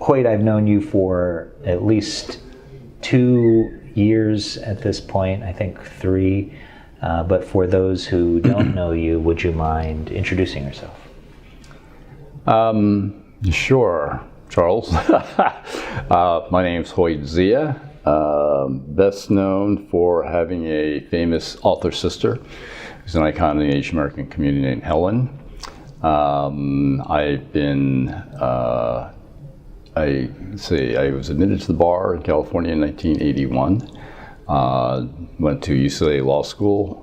Hoyt, I've known you for at least 2 years at this point, I think 3. But for those who don't know you, would you mind introducing yourself? Sure, Charles. My name's Hoyt Zia, best known for having a famous author sister who's an icon in the Asian American community named Helen. I was admitted to the bar in California in 1981. Went to UCLA Law School,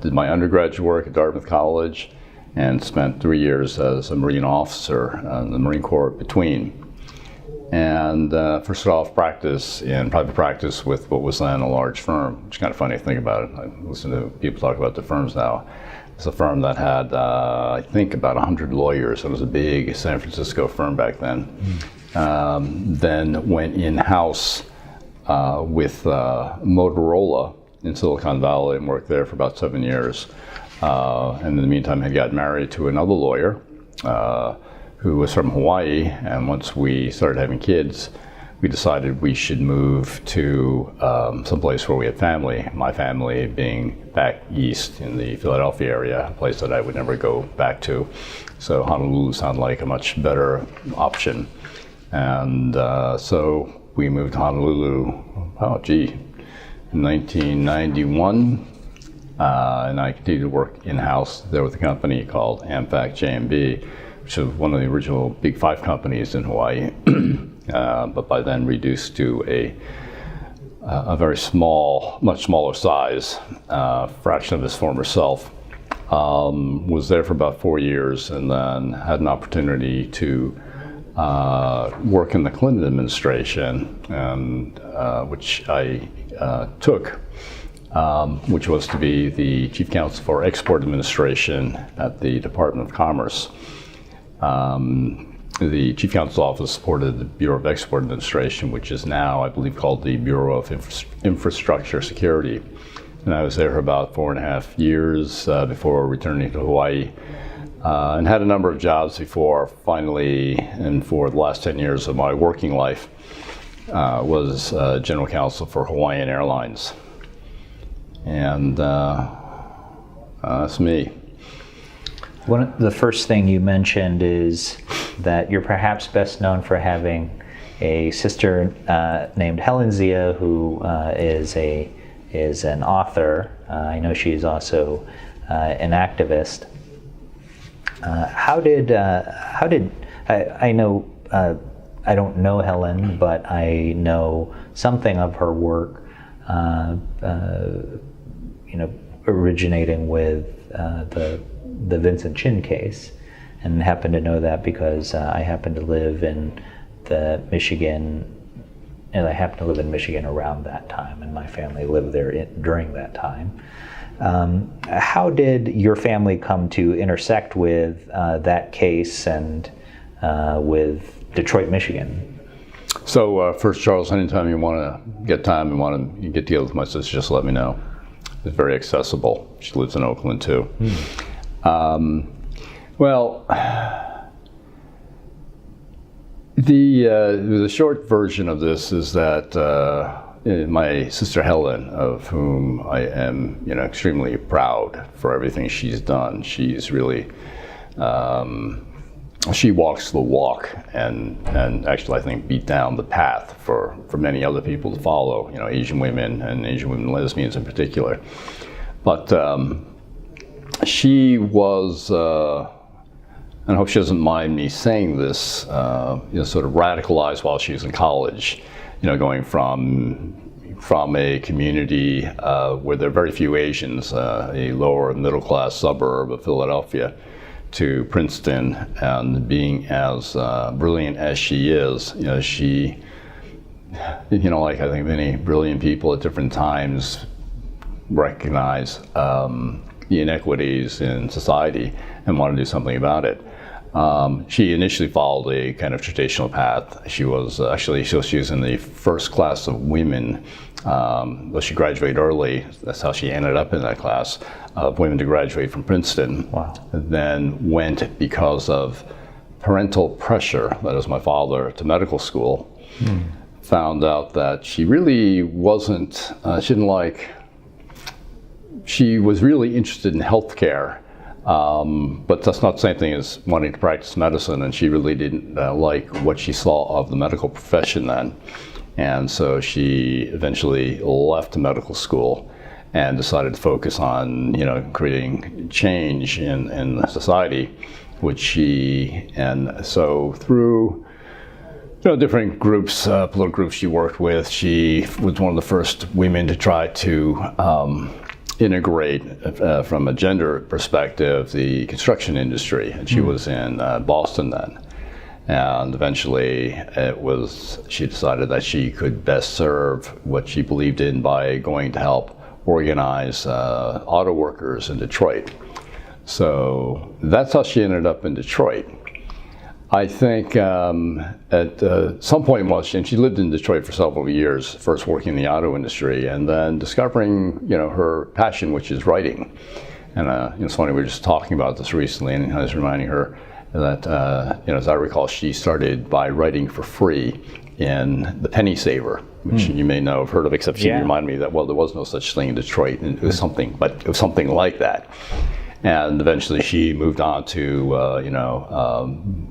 did my undergraduate work at Dartmouth College, and spent 3 years as a Marine officer in the Marine Corps between. And first started off practice in private practice with what was then a large firm, which is kind of funny to think about it. I listen to people talk about the firms now. It's a firm that had, I think, about 100 lawyers. It was a big San Francisco firm back then. Then went in-house with Motorola in Silicon Valley and worked there for about 7 years. And in the meantime, I got married to another lawyer who was from Hawaii. And once we started having kids, we decided we should move to someplace where we had family. My family being back east in the Philadelphia area, a place that I would never go back to. So Honolulu sounded like a much better option. And so we moved to Honolulu, in 1991. And I continued to work in-house there with a company called AMFAC JMB, which was one of the original big 5 companies in Hawaii. But by then reduced to a very small, much smaller size, fraction of his former self. Was there for about 4 years and then had an opportunity to work in the Clinton administration, and which I took, which was to be the Chief Counsel for Export Administration at the Department of Commerce. The Chief Counsel's office supported the Bureau of Export Administration, which is now, I believe, called the Bureau of Infrastructure Security. And I was there for about 4.5 years before returning to Hawaii, and had a number of jobs before finally, and for the last 10 years of my working life, was General Counsel for Hawaiian Airlines. And that's me. The first thing you mentioned is that you're perhaps best known for having a sister named Helen Zia, who is an author. I know she's also an activist. I know I don't know Helen, but I know something of her work. Originating with the Vincent Chin case, and happen to know that because I happen to live in Michigan around that time, and my family lived there during that time. How did your family come to intersect with that case and with Detroit, Michigan? So first, Charles, anytime you want to get time and want to get together with my sister, just let me know. It's very accessible. She lives in Oakland too. The short version of this is that my sister Helen, of whom I am extremely proud for everything she's done, she's really she walks the walk and actually I think beat down the path for many other people to follow, Asian women and Asian women lesbians in particular. But she was, and I hope she doesn't mind me saying this, sort of radicalized while she was in college, going from a community where there are very few Asians, a lower middle class suburb of Philadelphia, to Princeton, and being as brilliant as she is, she, like I think many brilliant people at different times recognize the inequities in society and want to do something about it. She initially followed a kind of traditional path. She was she was in the first class of women. Well, she graduated early. That's how she ended up in that class of women to graduate from Princeton. Wow. Then went because of parental pressure, that is my father, to medical school, found out that she really wasn't, she was really interested in healthcare, but that's not the same thing as wanting to practice medicine, and she really didn't like what she saw of the medical profession then. And so she eventually left medical school and decided to focus on, creating change in society, and so through different groups, political groups she worked with, she was one of the first women to try to integrate, from a gender perspective, the construction industry. And she was in Boston then. And eventually she decided that she could best serve what she believed in by going to help organize auto workers in Detroit. So that's how she ended up in Detroit. I think at some point, and she lived in Detroit for several years, first working in the auto industry, and then discovering, her passion, which is writing. And it's funny, we were just talking about this recently, and I was reminding her that, as I recall, she started by writing for free in the Penny Saver, which you may know, have heard of, except she reminded me that, well, there was no such thing in Detroit, and it was something like that. And eventually she moved on to,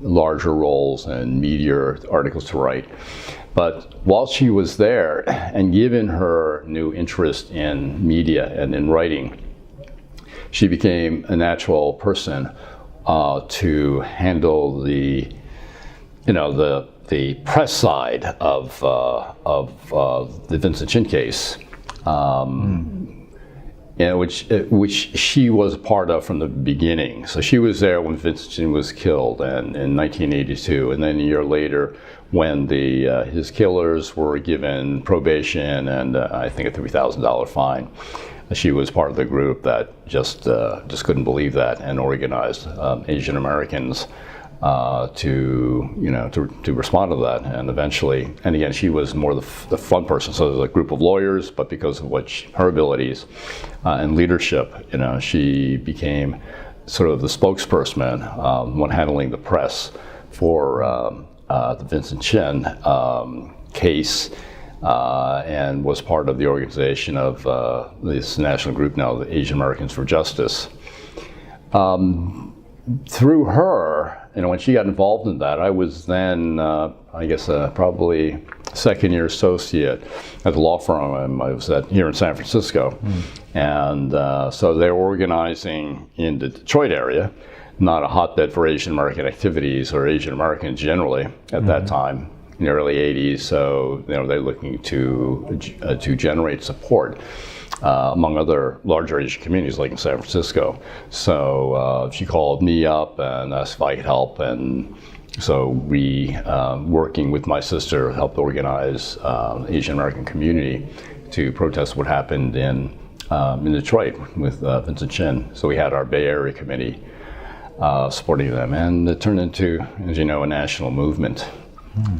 larger roles and media articles to write. But while she was there, and given her new interest in media and in writing, she became a natural person to handle the press side of the Vincent Chin case. Which she was a part of from the beginning. So she was there when Vincent Chin was killed in 1982, and then a year later when his killers were given probation and I think a $3,000 fine. She was part of the group that just couldn't believe that and organized Asian Americans to respond to that, and eventually, and again, she was more the front person. So there was a group of lawyers, but because of her abilities and leadership, she became sort of the spokesperson when handling the press for the Vincent Chin case, and was part of the organization of this national group now, the Asian Americans for Justice. Through her, when she got involved in that, I was then, probably second-year associate at the law firm I was at here in San Francisco. And so they were organizing in the Detroit area, not a hotbed for Asian American activities or Asian Americans generally at that time, in the early 80s. So, they're looking to generate support. Among other larger Asian communities like in San Francisco. So she called me up and asked if I could help, and so we, working with my sister, helped organize the Asian American community to protest what happened in Detroit with Vincent Chin. So we had our Bay Area committee supporting them, and it turned into, as you know, a national movement.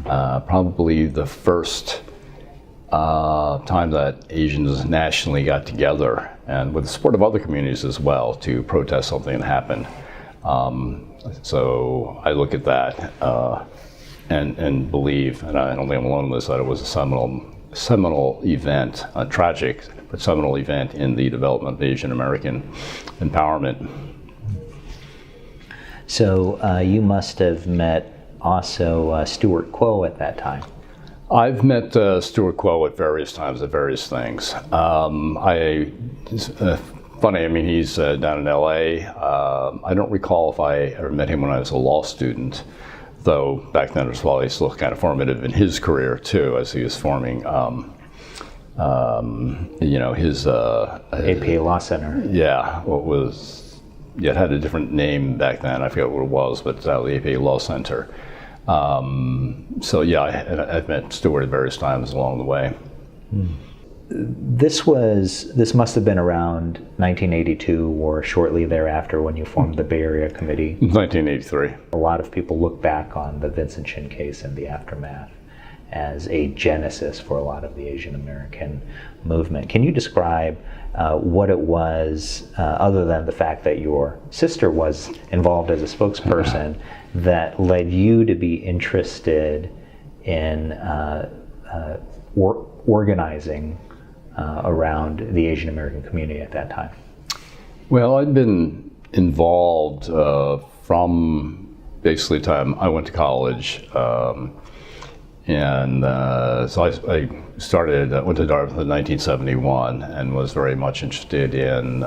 Probably the first time that Asians nationally got together, and with the support of other communities as well, to protest something that happened. So I look at that and believe, and I don't think I'm alone in this, that it was a seminal event, a tragic but seminal event in the development of Asian American empowerment. So you must have met also Stuart Quo at that time. I've met Stuart Quo at various times at various things. Funny, he's down in LA. I don't recall if I ever met him when I was a law student, though back then as well, he's still kind of formative in his career too, as he was forming, his APA Law Center. Yeah, it had a different name back then. I forget what it was, but the APA Law Center. I've met Stuart at various times along the way. This must have been around 1982 or shortly thereafter when you formed the Bay Area Committee. 1983. A lot of people look back on the Vincent Chin case and the aftermath as a genesis for a lot of the Asian American movement. Can you describe what it was, other than the fact that your sister was involved as a spokesperson, that led you to be interested in organizing around the Asian American community at that time? Well, I'd been involved from basically the time I went to college. So I went to Dartmouth in 1971 and was very much interested in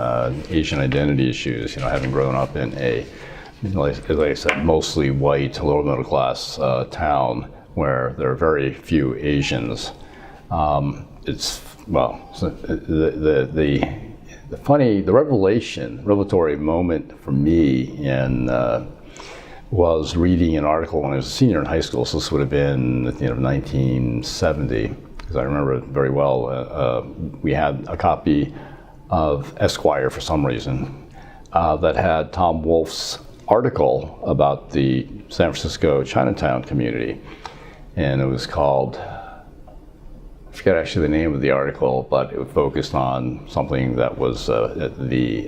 Asian identity issues, having grown up in like I said, mostly white, lower middle class town where there are very few Asians. The revelatory moment for me was reading an article when I was a senior in high school. So this would have been at the end of 1970, because I remember it very well. We had a copy of Esquire for some reason that had Tom Wolfe's article about the San Francisco Chinatown community, and it was called, I forget actually the name of the article, but it focused on something that was the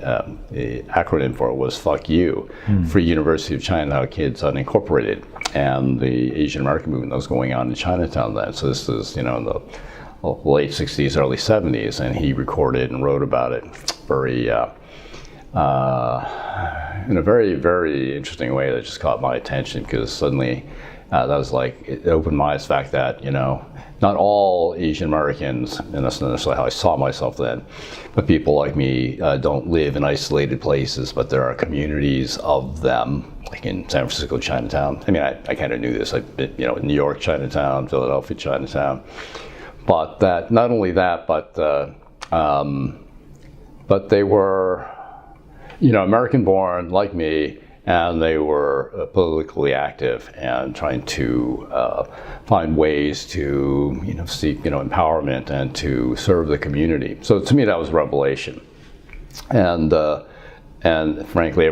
acronym for it was "Fuck You," Free University of China Kids Unincorporated, and the Asian American movement that was going on in Chinatown then. So this is in the late '60s, early '70s, and he recorded and wrote about it in a very, very interesting way that just caught my attention, because suddenly that was like, it opened my eyes to the fact that, not all Asian Americans, and that's not necessarily how I saw myself then, but people like me don't live in isolated places, but there are communities of them, like in San Francisco, Chinatown. I mean, I kind of knew this. I've been, in New York, Chinatown, Philadelphia, Chinatown. But that, not only that, but they were, American-born like me, and they were politically active and trying to find ways to, seek, empowerment and to serve the community. So to me, that was a revelation. And frankly,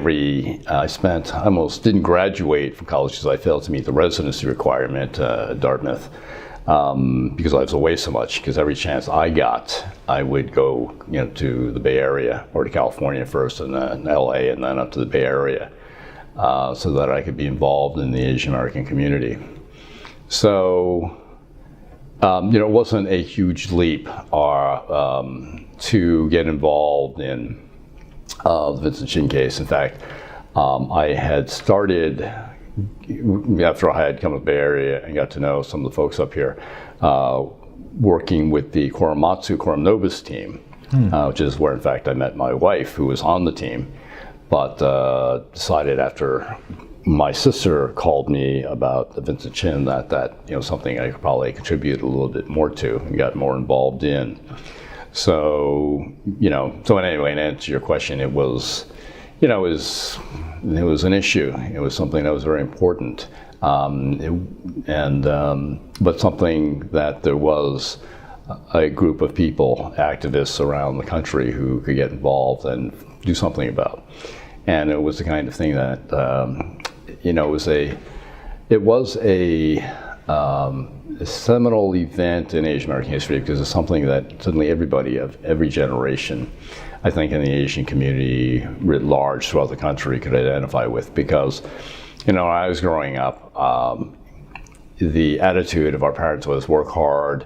I almost didn't graduate from college because I failed to meet the residency requirement at Dartmouth, because I was away so much. Because every chance I got, I would go, to the Bay Area, or to California first, and then LA, and then up to the Bay Area. So that I could be involved in the Asian American community. So, it wasn't a huge leap to get involved in the Vincent Chin case. In fact, I had started, after I had come to the Bay Area and got to know some of the folks up here, working with the Quorum Nobis team, which is where, in fact, I met my wife, who was on the team. But decided after my sister called me about the Vincent Chin that something I could probably contribute a little bit more to and got more involved in. So anyway, to answer your question, it was an issue. It was something that was very important, but something that there was a group of people, activists around the country, who could get involved and do something about. And it was the kind of thing that, it was a seminal event in Asian American history, because it's something that suddenly everybody of every generation, I think, in the Asian community writ large throughout the country could identify with. Because, when I was growing up, the attitude of our parents was work hard,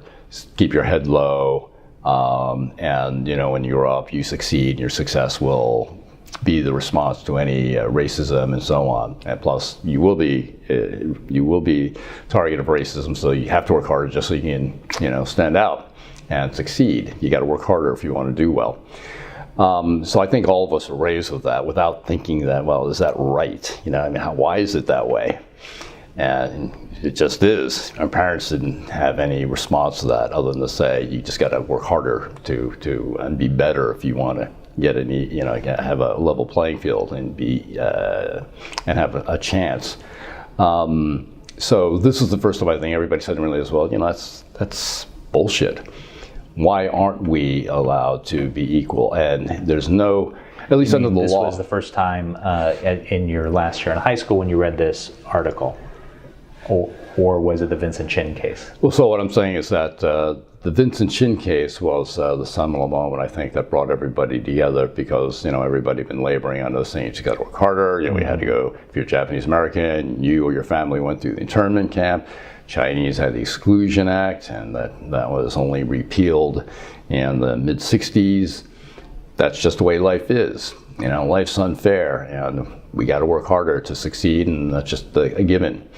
keep your head low, and when you grow up, you succeed, and your success will be the response to any racism and so on. And plus, you will be target of racism, so you have to work harder just so you can, stand out and succeed. You got to work harder if you want to do well. So I think all of us are raised with that, without thinking that, well, is that right? Why is it that way? And it just is. Our parents didn't have any response to that, other than to say, you just got to work harder and be better if you want to get have a level playing field and and have a chance. So this is the first time I think everybody said to me, well, that's bullshit. Why aren't we allowed to be equal? And there's no, at least under the law. This was the first time in your last year in high school when you read this article. or was it the Vincent Chin case? Well, so what I'm saying is that the Vincent Chin case was the seminal moment, I think, that brought everybody together because, everybody had been laboring on those things. You got to work harder. We had to go, if you're Japanese American, you or your family went through the internment camp. Chinese had the Exclusion Act, and that was only repealed in the mid-'60s. That's just the way life is. Life's unfair, and we got to work harder to succeed, and that's just a given.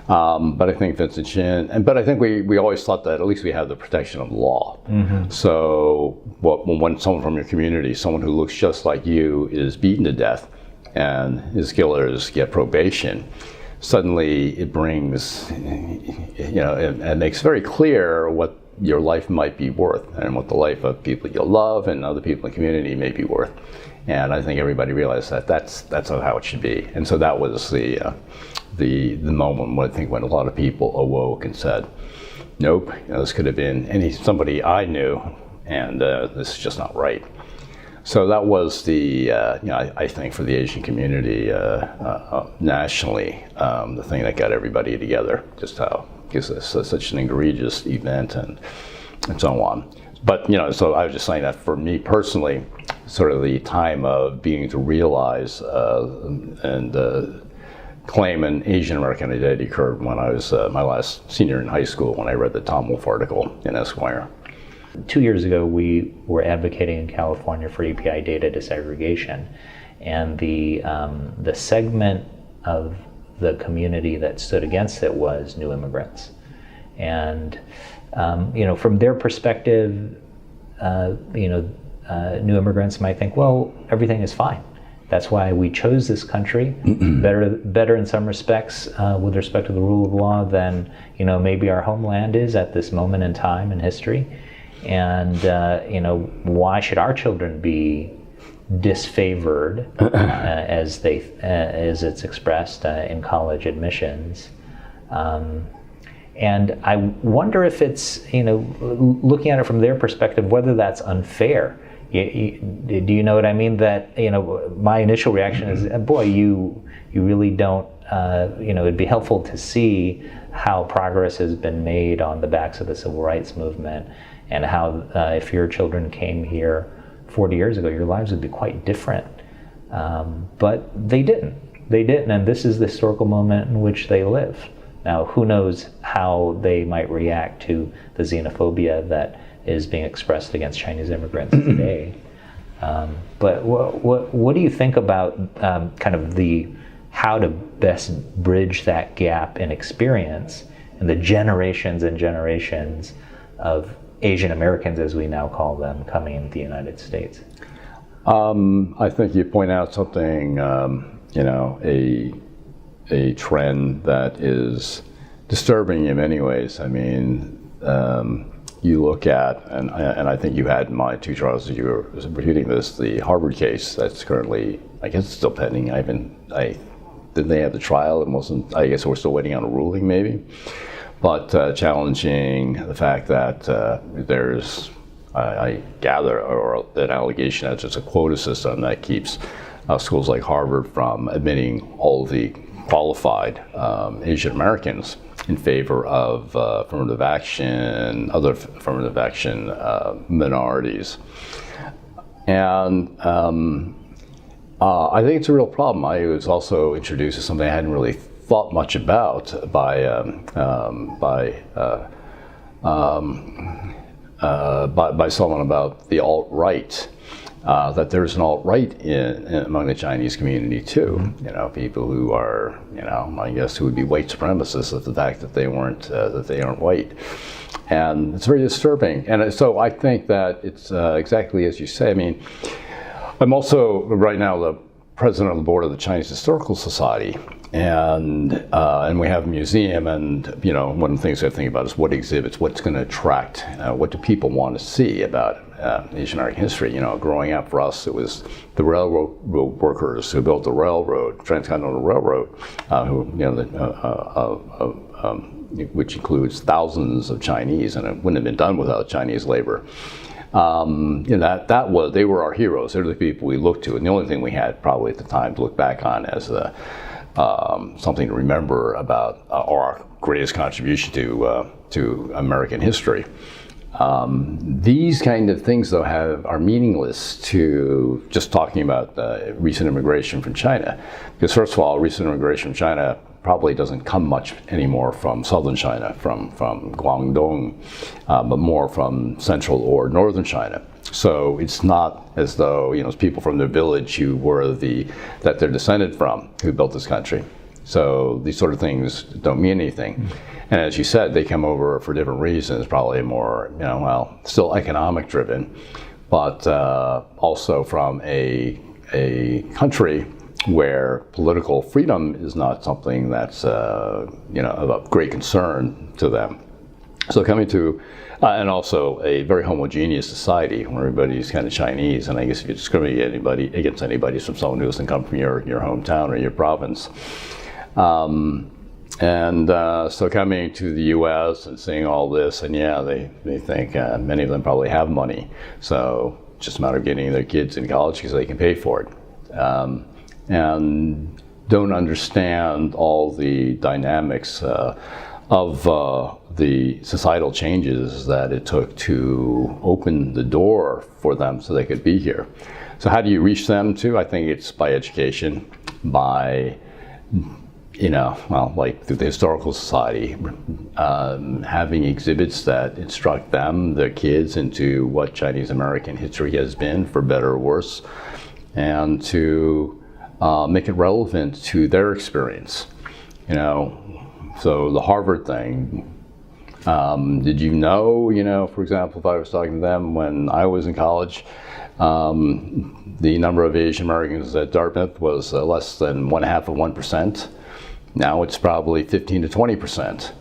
But I think Vincent Chin, but I think we always thought that at least we had the protection of law. Mm-hmm. So when someone from your community, someone who looks just like you, is beaten to death, and his killers get probation, suddenly it brings, it makes very clear what your life might be worth and what the life of people you love and other people in the community may be worth. And I think everybody realized that that's how it should be. And so that was the moment when a lot of people awoke and said, nope, this could have been somebody I knew, and this is just not right. So that was I think for the Asian community nationally, the thing that got everybody together, just how, because it's such an egregious event and so on. But, so I was just saying that for me personally, sort of the time of being to realize and claim an Asian American identity occurred when I was my last senior in high school, when I read the Tom Wolfe article in Esquire. 2 years ago, we were advocating in California for API data disaggregation, and the segment of the community that stood against it was new immigrants. And from their perspective, new immigrants might think, well, everything is fine. That's why we chose this country, better in some respects with respect to the rule of law than maybe our homeland is at this moment in time in history. And why should our children be disfavored as it's expressed in college admissions? And I wonder if it's looking at it from their perspective, whether that's unfair. Do you know what I mean? That my initial reaction is, boy, you really don't. It'd be helpful to see how progress has been made on the backs of the civil rights movement, and how if your children came here 40 years ago, your lives would be quite different. But they didn't. They didn't, and this is the historical moment in which they live. Now, who knows how they might react to the xenophobia that is being expressed against Chinese immigrants today. But what do you think about kind of how to best bridge that gap in experience and the generations and generations of Asian Americans, as we now call them, coming into the United States? I think you point out something, a trend that is disturbing in many ways. I mean, you look at, and I think you had in mind too, Charles, as you were repeating this, the Harvard case that's currently, I guess it's still pending. Didn't they have the trial? It wasn't, I guess we're still waiting on a ruling maybe. But challenging the fact that there's, I gather, or an allegation that it's a quota system that keeps schools like Harvard from admitting all of the qualified Asian Americans in favor of affirmative action, other affirmative action minorities. And I think it's a real problem. I was also introduced to something I hadn't really thought much about by someone about the alt-right. That there's an alt-right among the Chinese community too. People who are, I guess, who would be white supremacists at the fact that they aren't white, and it's very disturbing. And so I think that it's exactly as you say. I mean, I'm also right now the president of the board of the Chinese Historical Society, and we have a museum. And one of the things I think about is what exhibits, what's going to attract, what do people want to see about Asian American history. Growing up for us, it was the railroad workers who built the railroad, Transcontinental Railroad, which includes thousands of Chinese, and it wouldn't have been done without Chinese labor. They were our heroes. They're the people we looked to, and the only thing we had probably at the time to look back on as something to remember about our greatest contribution to American history. These kind of things, though, are meaningless to just talking about recent immigration from China. Because first of all, recent immigration from China probably doesn't come much anymore from southern China, from Guangdong, but more from central or northern China. So it's not as though, it's people from their village that they're descended from who built this country. So these sort of things don't mean anything. And as you said, they come over for different reasons, probably more, still economic driven, but also from a country where political freedom is not something that's, of great concern to them. So coming to, and also a very homogeneous society where everybody's kind of Chinese, and I guess if you discriminate against anybody, it's from someone who doesn't come from your hometown or your province. So coming to the U.S. and seeing all this, and they think many of them probably have money, so it's just a matter of getting their kids in college because they can pay for it, and don't understand all the dynamics of the societal changes that it took to open the door for them so they could be here. So how do you reach them too? I think it's by education, by like through the Historical Society, having exhibits that instruct them, their kids, into what Chinese American history has been, for better or worse, and to make it relevant to their experience. So the Harvard thing, did you know, for example, if I was talking to them when I was in college, the number of Asian Americans at Dartmouth was less than 1/2%. Now it's probably 15 to 20%.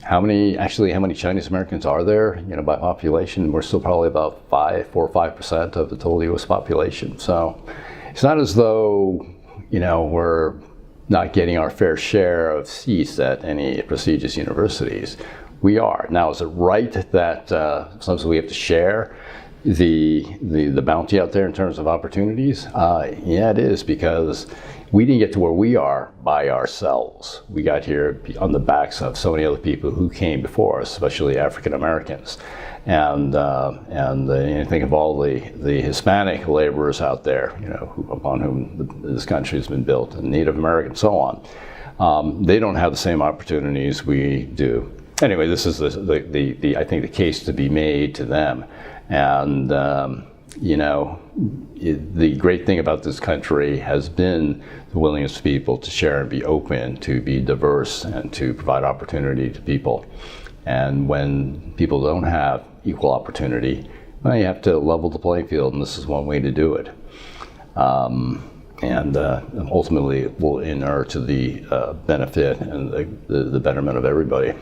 How many Chinese Americans are there? By population, we're still probably about 4 or 5% of the total U.S. population. So it's not as though, we're not getting our fair share of seats at any prestigious universities. We are. Now, is it right that sometimes we have to share the bounty out there in terms of opportunities? Yeah, it is, because we didn't get to where we are by ourselves. We got here on the backs of so many other people who came before us, especially African Americans. And think of all the Hispanic laborers out there, upon whom this country has been built, and Native Americans, so on. They don't have the same opportunities we do. Anyway, this is I think the case to be made to them. And the great thing about this country has been the willingness of people to share and be open, to be diverse, and to provide opportunity to people. And when people don't have equal opportunity, well, you have to level the playing field, and this is one way to do it. And ultimately, it will inure to the benefit and the betterment of everybody.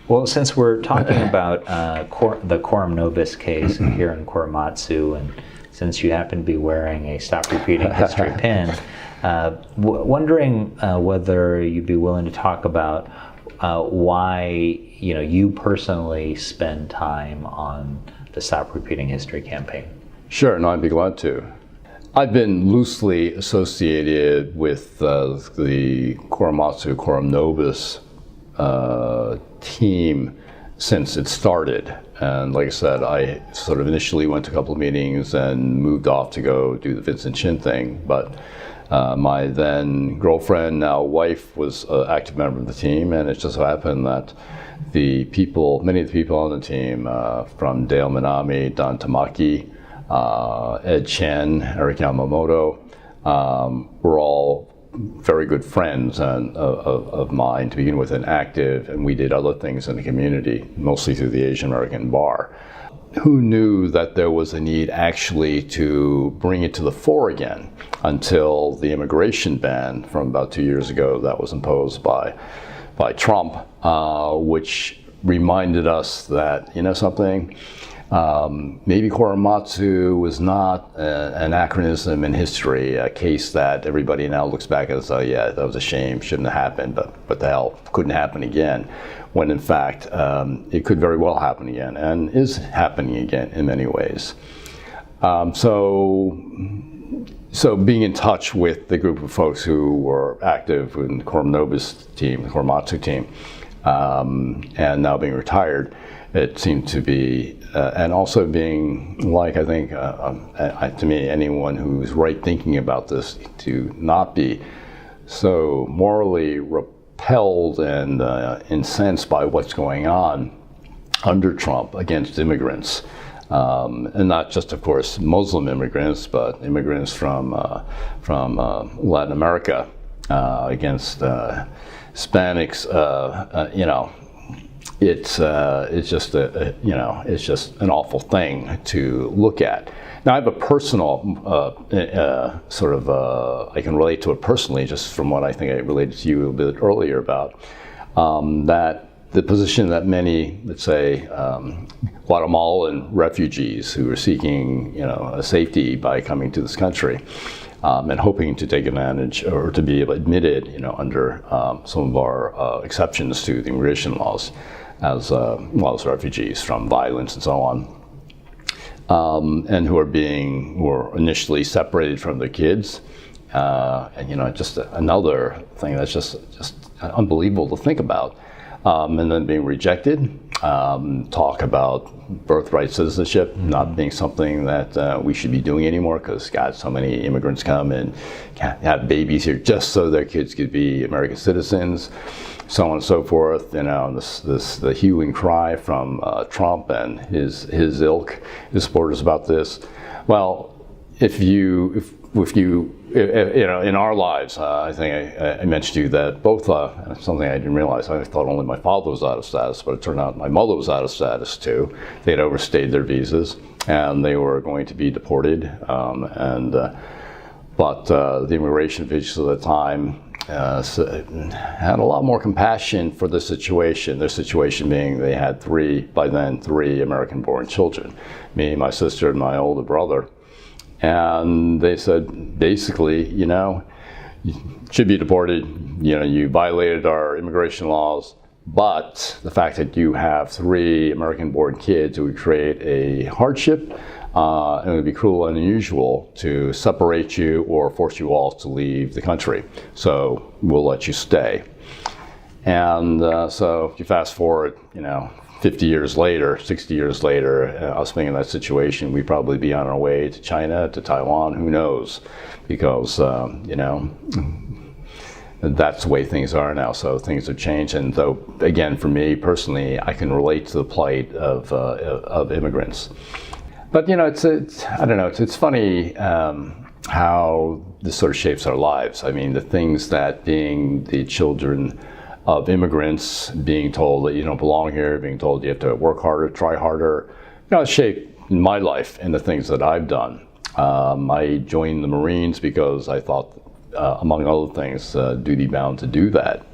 Well, since we're talking about the Coram Nobis case here in Korematsu, and since you happen to be wearing a Stop Repeating History pin, wondering whether you'd be willing to talk about why you personally spend time on the Stop Repeating History campaign. Sure, no, I'd be glad to. I've been loosely associated with the Korematsu Coram Nobis team since it started. And like I said, I sort of initially went to a couple of meetings and moved off to go do the Vincent Chin thing. But my then girlfriend, now wife, was an active member of the team, and it just so happened that many of the people on the team, from Dale Minami, Don Tamaki, Ed Chen, Eric Yamamoto, were all very good friends of mine to begin with, and active, and we did other things in the community, mostly through the Asian American Bar. Who knew that there was a need actually to bring it to the fore again until the immigration ban from about 2 years ago that was imposed by Trump, which reminded us that, something, maybe Korematsu was not an anachronism in history, a case that everybody now looks back and says, oh yeah, that was a shame, shouldn't have happened, but the hell, couldn't happen again, when in fact it could very well happen again, and is happening again in many ways. So so being in touch with the group of folks who were active in the Quorum Nobis team, the Korematsu team, and now being retired, it seemed to be, and also being like, I think, to me, anyone who's right thinking about this, to not be so morally repelled and incensed by what's going on under Trump against immigrants. And not just, of course, Muslim immigrants, but immigrants from Latin America against Hispanics. It's just it's just an awful thing to look at. Now, I have a personal I can relate to it personally, just from what I think I related to you a bit earlier about that. The position that many, let's say, Guatemalan refugees who are seeking, a safety by coming to this country and hoping to take advantage or to be admitted, under some of our exceptions to the immigration laws as refugees from violence and so on, and who are initially separated from their kids, and just another thing that's just unbelievable to think about. And then being rejected, talk about birthright citizenship not being something that we should be doing anymore because, God, so many immigrants come and have babies here just so their kids could be American citizens, so on and so forth. And the hue and cry from Trump and his ilk, his supporters about this. Well, if you in our lives, I think I mentioned to you that both, something I didn't realize, I thought only my father was out of status, but it turned out my mother was out of status too. They had overstayed their visas and they were going to be deported. But the immigration officials at the time had a lot more compassion for the situation. Their situation being they had three American-born children, me, my sister, and my older brother. And they said, basically, you should be deported. You violated our immigration laws, but the fact that you have 3 American-born kids would create a hardship, and it would be cruel and unusual to separate you or force you all to leave the country. So we'll let you stay. And so if you fast forward, 50 years later, 60 years later, us being in that situation, we'd probably be on our way to China, to Taiwan, who knows? Because, that's the way things are now. So things have changed. And though, again, for me personally, I can relate to the plight of immigrants. But, I don't know, it's funny how this sort of shapes our lives. I mean, the things that being the children of immigrants, being told that you don't belong here, being told you have to work harder, try harder, it's shaped my life and the things that I've done. I joined the Marines because I thought, among other things, duty bound to do that.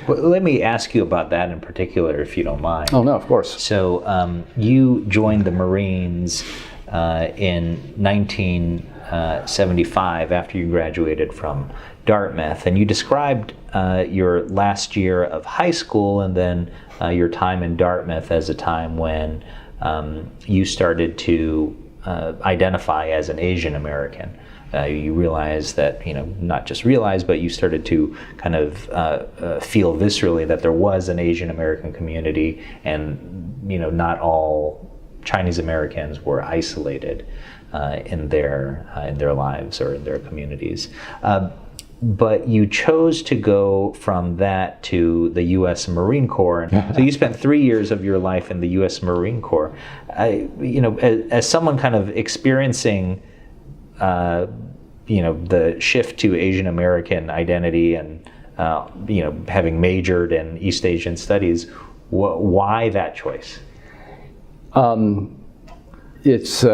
Well, let me ask you about that in particular, if you don't mind. Oh, no, of course. So you joined the Marines in 1975 after you graduated from Dartmouth, and you described your last year of high school and then your time in Dartmouth as a time when you started to identify as an Asian American. You realized that, not just realized, but you started to kind of feel viscerally that there was an Asian American community, and not all Chinese Americans were isolated in their lives or in their communities. But you chose to go from that to the U.S. Marine Corps. So you spent 3 years of your life in the U.S. Marine Corps. As someone kind of experiencing, the shift to Asian American identity and, having majored in East Asian studies, why that choice? It's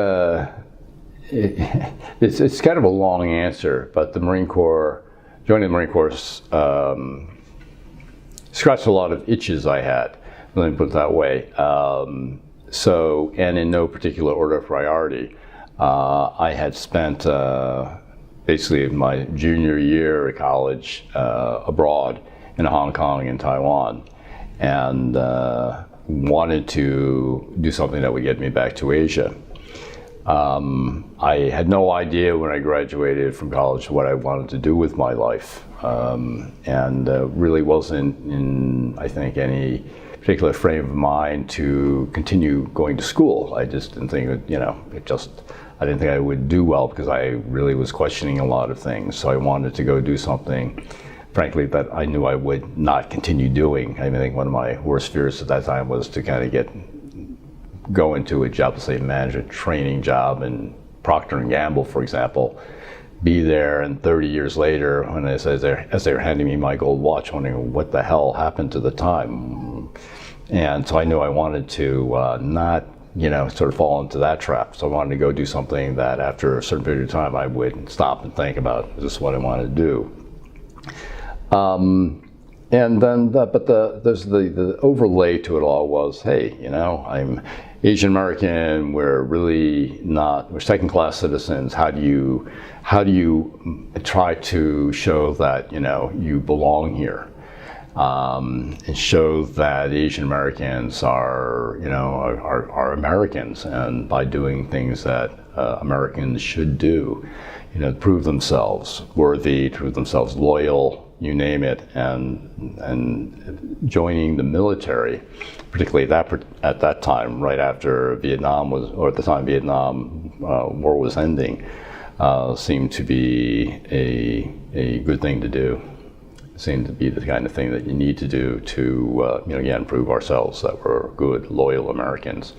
kind of a long answer, but joining the Marine Corps scratched a lot of itches I had, let me put it that way. And in no particular order of priority, I had spent basically my junior year at college abroad in Hong Kong and Taiwan, and wanted to do something that would get me back to Asia. I had no idea when I graduated from college what I wanted to do with my life, and really wasn't in, I think, any particular frame of mind to continue going to school. I just didn't think, I didn't think I would do well because I really was questioning a lot of things. So I wanted to go do something, frankly, that I knew I would not continue doing. I think one of my worst fears at that time was to kind of go into a job, say management training job in Procter & Gamble, for example, be there, and 30 years later, when as they were handing me my gold watch, wondering what the hell happened to the time. And so I knew I wanted to not, sort of fall into that trap. So I wanted to go do something that after a certain period of time, I would stop and think about, is this what I want to do? And then, there's the overlay to it all was, hey, I'm Asian American. We're second-class citizens. How do you try to show that you belong here, and show that Asian Americans are Americans, and by doing things that Americans should do, prove themselves worthy, prove themselves loyal, you name it, and joining the military, particularly at that time, right after Vietnam at the time Vietnam War was ending, seemed to be a good thing to do. It seemed to be the kind of thing that you need to do to, again, prove ourselves that we're good, loyal Americans.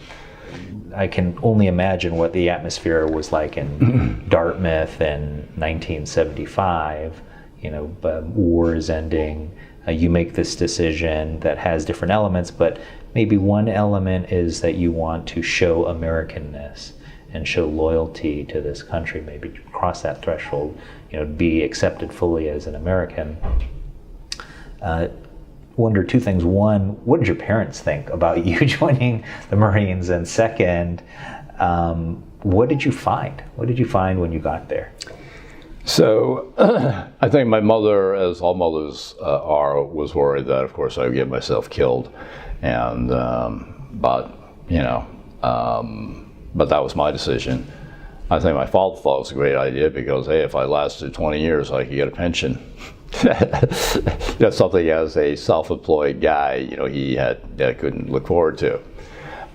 I can only imagine what the atmosphere was like in Dartmouth in 1975. War is ending. You make this decision that has different elements, but maybe one element is that you want to show Americanness and show loyalty to this country, maybe cross that threshold, be accepted fully as an American. Wonder two things. One, what did your parents think about you joining the Marines? And second, what did you find? What did you find when you got there? So I think my mother, as all mothers are, was worried that, of course, I would get myself killed, and but that was my decision. I think my father thought it was a great idea because, hey, if I lasted 20 years, I could get a pension. Something as a self-employed guy, he couldn't look forward to,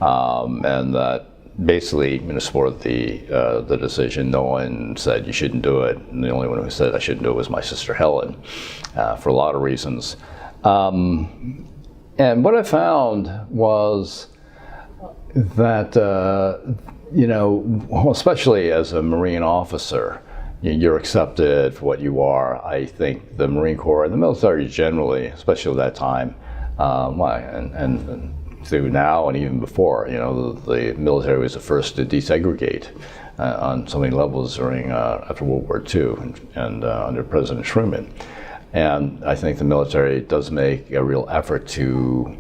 and that. Basically, supported the decision. No one said you shouldn't do it, and the only one who said I shouldn't do it was my sister Helen, for a lot of reasons. And what I found was that especially as a Marine officer, you're accepted for what you are. I think the Marine Corps and the military generally, especially at that time, and through now and even before, the military was the first to desegregate on so many levels during after World War II and under President Truman. And I think the military does make a real effort to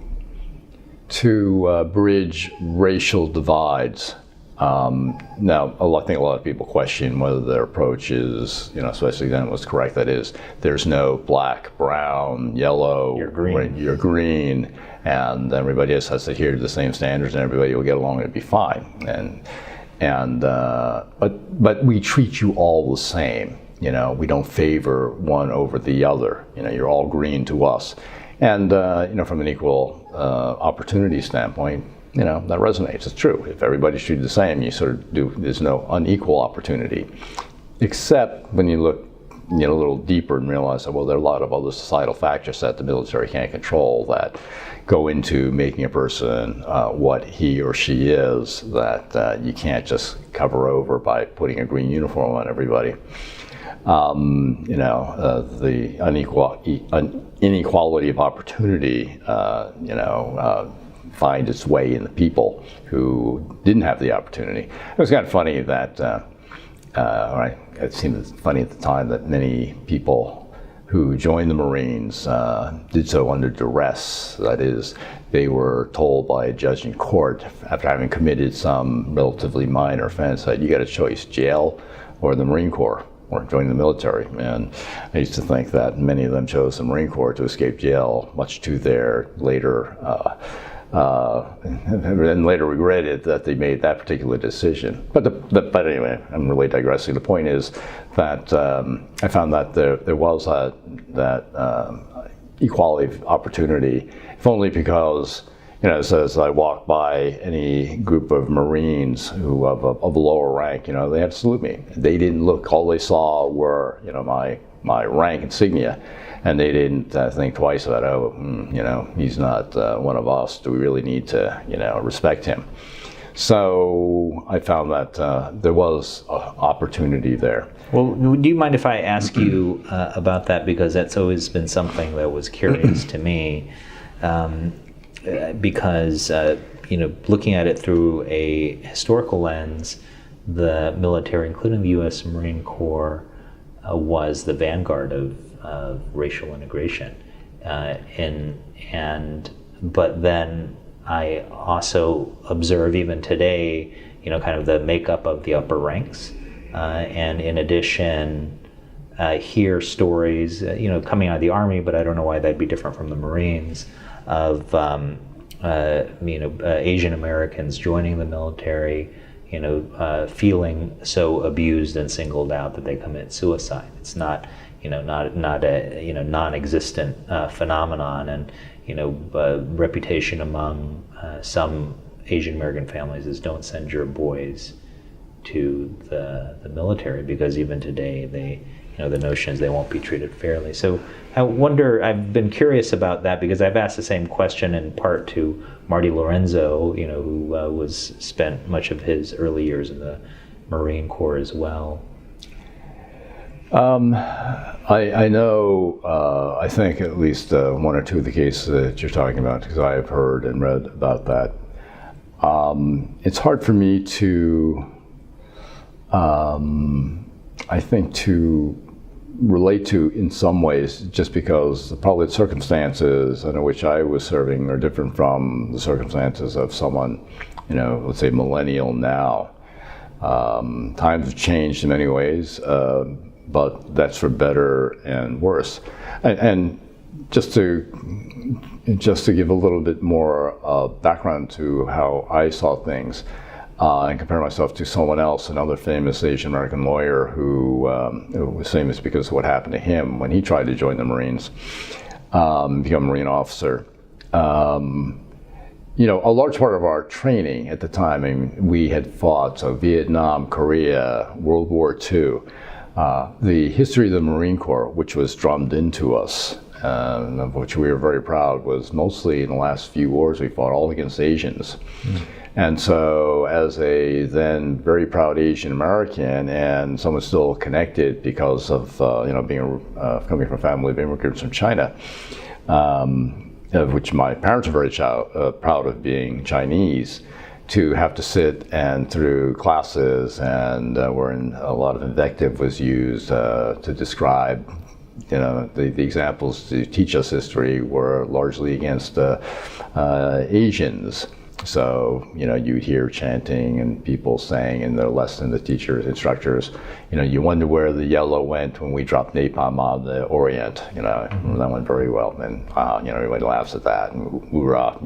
bridge racial divides. Now, I think a lot of people question whether their approach is, especially then, was correct. That is, there's no black, brown, yellow, you're green, and everybody else has to adhere to the same standards, and everybody will get along and it'll be fine. But we treat you all the same. We don't favor one over the other. You're all green to us, and from an equal opportunity standpoint, that resonates. It's true. If everybody's treated the same, there's no unequal opportunity, except when you look a little deeper and realize that, well, there are a lot of other societal factors that the military can't control that go into making a person what he or she is, that you can't just cover over by putting a green uniform on everybody. The inequality of opportunity, find its way in the people who didn't have the opportunity. It was kind of funny that, it seemed funny at the time that many people who joined the Marines did so under duress. That is, they were told by a judge in court, after having committed some relatively minor offense, that you got a choice, jail or the Marine Corps, or join the military. And I used to think that many of them chose the Marine Corps to escape jail, much to their later and later regretted that they made that particular decision. But anyway, I'm really digressing. The point is that I found that there was that equality of opportunity, if only because, so as I walked by any group of Marines who of a lower rank, they had to salute me. They didn't look, all they saw were, my rank insignia, and they didn't think twice about, he's not one of us. Do we really need to, respect him? So I found that there was opportunity there. Well, do you mind if I ask you about that? Because that's always been something that was curious to me. Because, looking at it through a historical lens, the military, including the U.S. Marine Corps, was the vanguard of racial integration. But then I also observe even today, kind of the makeup of the upper ranks. And in addition, stories, coming out of the Army, but I don't know why that'd be different from the Marines, of Asian Americans joining the military, feeling so abused and singled out that they commit suicide. It's not a non-existent phenomenon, and reputation among some Asian American families is don't send your boys to the military, because even today the notion is they won't be treated fairly. So I wonder, I've been curious about that because I've asked the same question in part to Marty Lorenzo, who spent much of his early years in the Marine Corps as well. I know, I think at least one or two of the cases that you're talking about, because I have heard and read about that. It's hard for me to, I think, to relate to in some ways, just because probably the circumstances under which I was serving are different from the circumstances of someone, let's say millennial now. Times have changed in many ways, but that's for better and worse. And just to give a little bit more background to how I saw things, and compare myself to someone else, another famous Asian American lawyer who was famous because of what happened to him when he tried to join the Marines, become a Marine officer. A large part of our training at the time, we had fought Vietnam, Korea, World War II. The history of the Marine Corps, which was drummed into us, of which we were very proud, was mostly in the last few wars we fought all against Asians. And so as a then very proud Asian American, and someone still connected because of being coming from a family of immigrants from China, of which my parents are very proud of being Chinese, to have to sit and through classes and wherein a lot of invective was used to describe, the examples to teach us history were largely against Asians. So, you'd hear chanting and people saying in the lesson, the teachers, instructors, you wonder where the yellow went when we dropped napalm on the Orient, that went very well. And, everybody laughs at that and hoorah,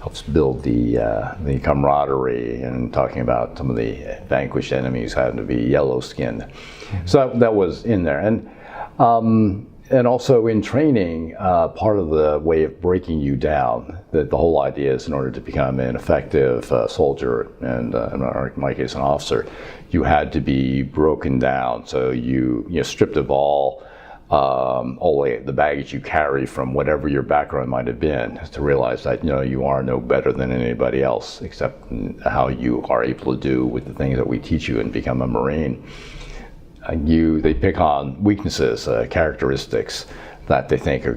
helps build the camaraderie, and talking about some of the vanquished enemies having to be yellow-skinned. So that was in there. And also in training, part of the way of breaking you down, that the whole idea is in order to become an effective soldier, and in my case an officer, you had to be broken down. So you stripped of all the baggage you carry from whatever your background might have been, to realize that you are no better than anybody else, except how you are able to do with the things that we teach you and become a Marine. They pick on weaknesses, characteristics that they think are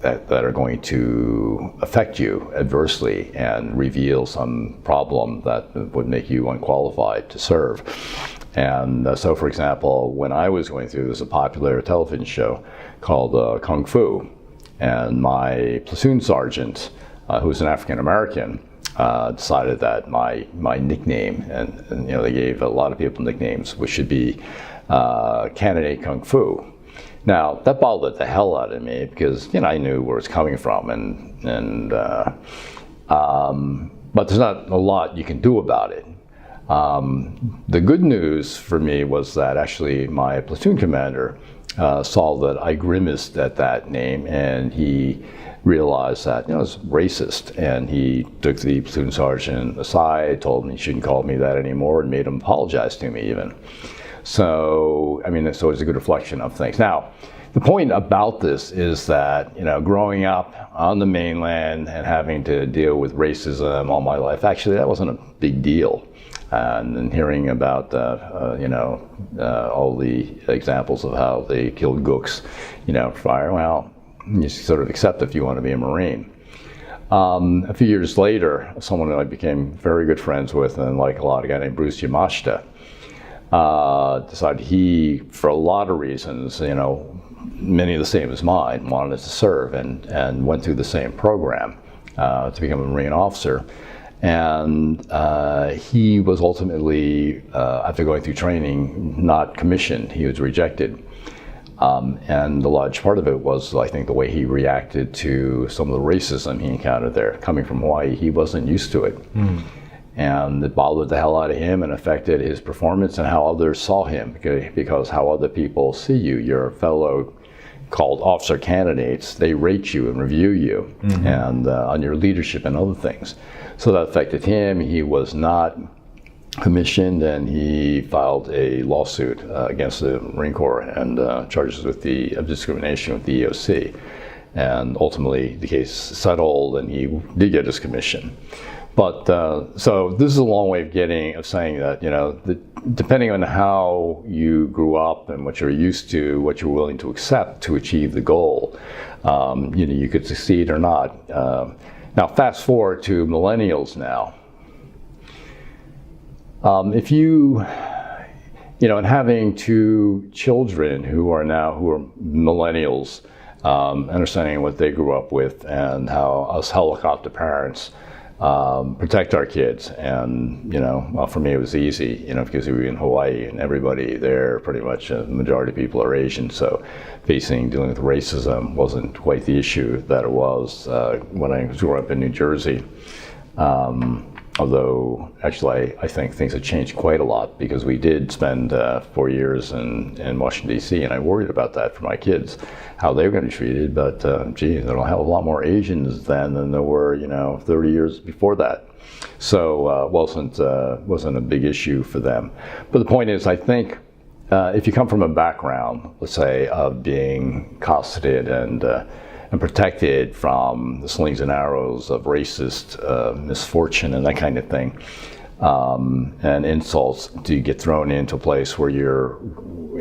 that are going to affect you adversely and reveal some problem that would make you unqualified to serve. And so, for example, when I was going through, there was a popular television show called Kung Fu, and my platoon sergeant, who was an African American, decided that my nickname, and they gave a lot of people nicknames, which should be Candidate Kung Fu. Now that bothered the hell out of me, because I knew where it's coming from, and But there's not a lot you can do about it. The good news for me was that actually my platoon commander saw that I grimaced at that name, and he realized that, you know, it's racist, and he took the platoon sergeant aside, told him he shouldn't call me that anymore, and made him apologize to me even. So, I mean, it's always a good reflection of things. Now, the point about this is that, you know, growing up on the mainland and having to deal with racism all my life, actually that wasn't a big deal. And then hearing about, you know, all the examples of how they killed gooks, you know, fire, well, you sort of accept if you want to be a Marine. A few years later, someone who I became very good friends with, and like a lot, a guy named Bruce Yamashita, decided he, for a lot of reasons, you know, many of the same as mine, wanted to serve and went through the same program to become a Marine officer. And he was ultimately, after going through training, not commissioned. He was rejected. And a large part of it was, I think, the way he reacted to some of the racism he encountered there. Coming from Hawaii, he wasn't used to it. Mm. And it bothered the hell out of him and affected his performance and how others saw him, because how other people see you, your fellow called officer candidates, they rate you and review you, mm-hmm. and on your leadership and other things. So that affected him. He was not commissioned, and he filed a lawsuit against the Marine Corps and charges of discrimination with the EOC. And ultimately the case settled and he did get his commission. But so this is a long way of saying that, you know, depending on how you grew up and what you're used to, what you're willing to accept to achieve the goal, you know, you could succeed or not. Now, fast forward to millennials now. If you know, and having two children who are millennials, understanding what they grew up with and how us helicopter parents protect our kids. And, you know, well, for me it was easy, you know, because we were in Hawaii and everybody there, pretty much the majority of people are Asian, so dealing with racism wasn't quite the issue that it was when I grew up in New Jersey. Although, actually, I think things have changed quite a lot, because we did spend 4 years in Washington, D.C., and I worried about that for my kids, how they were going to be treated. But, gee, there are a hell of a lot more Asians then than there were, you know, 30 years before that. So it wasn't a big issue for them. But the point is, I think if you come from a background, let's say, of being cosseted and protected from the slings and arrows of racist misfortune and that kind of thing, and insults, to get thrown into a place where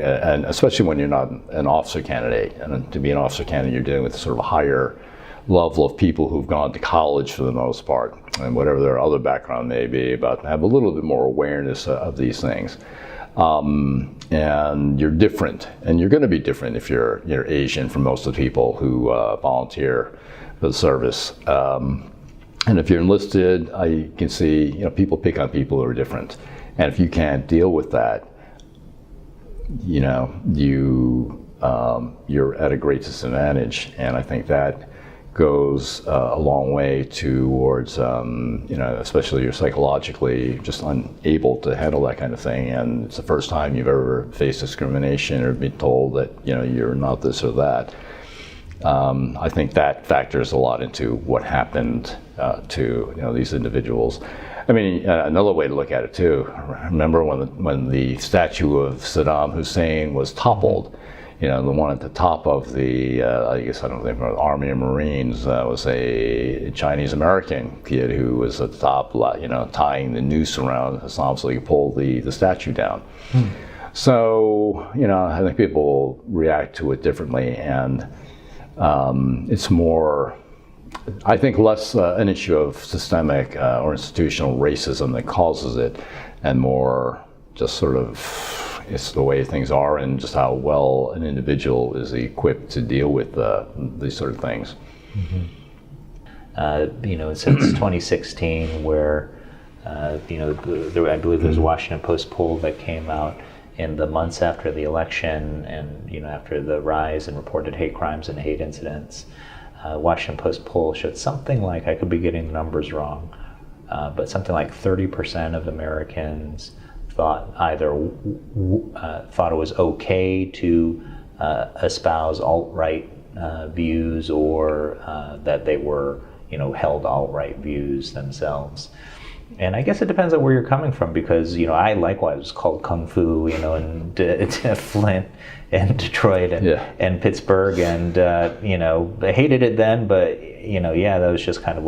and especially when you're not an officer candidate, and to be an officer candidate, you're dealing with sort of a higher level of people who've gone to college for the most part, and whatever their other background may be, about have a little bit more awareness of these things. And you're different, and you're going to be different if you're Asian from most of the people who volunteer for the service. And if you're enlisted, I can see, you know, people pick on people who are different, and if you can't deal with that, you know, you're at a great disadvantage. And I think that goes a long way towards, you know, especially you're psychologically just unable to handle that kind of thing, and it's the first time you've ever faced discrimination or been told that, you know, you're not this or that. I think that factors a lot into what happened to, you know, these individuals. I mean, another way to look at it too, remember when the statue of Saddam Hussein was toppled? You know, the one at the top of the, I guess, I don't think, Army or Marines, was a Chinese American kid who was at the top, you know, tying the noose around Hassan so he could pull the statue down. Hmm. So, you know, I think people react to it differently, and it's more, I think, less an issue of systemic or institutional racism that causes it, and more just sort of, it's the way things are, and just how well an individual is equipped to deal with these sort of things. Mm-hmm. You know, since 2016, where you know, I believe there's a Washington Post poll that came out in the months after the election, and, you know, after the rise in reported hate crimes and hate incidents, Washington Post poll showed something like, I could be getting the numbers wrong, but something like 30% of Americans thought either thought it was okay to espouse alt-right views, or that they were, held alt-right views themselves. And I guess it depends on where you're coming from, because I likewise was called kung fu, in Flint and Detroit and Pittsburgh, and I hated it then, but that was just kind of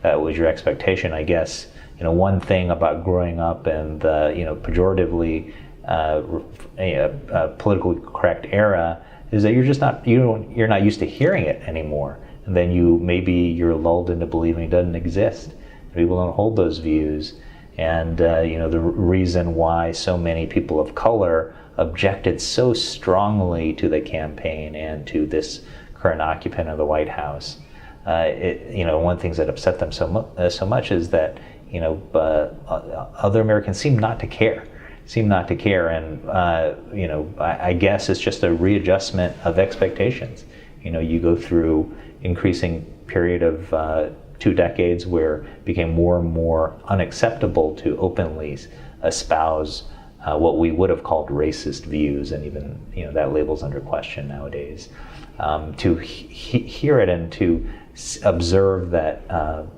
that was your expectation, I guess. One thing about growing up in the pejoratively politically correct era is that you're not used to hearing it anymore, and then you're lulled into believing it doesn't exist. People don't hold those views, and the reason why so many people of color objected so strongly to the campaign and to this current occupant of the White House. One of the things that upset them so much is that other Americans seem not to care, and I guess it's just a readjustment of expectations. You go through increasing period of 2 decades where it became more and more unacceptable to openly espouse what we would have called racist views, and even that label's under question nowadays. To hear it and to observe that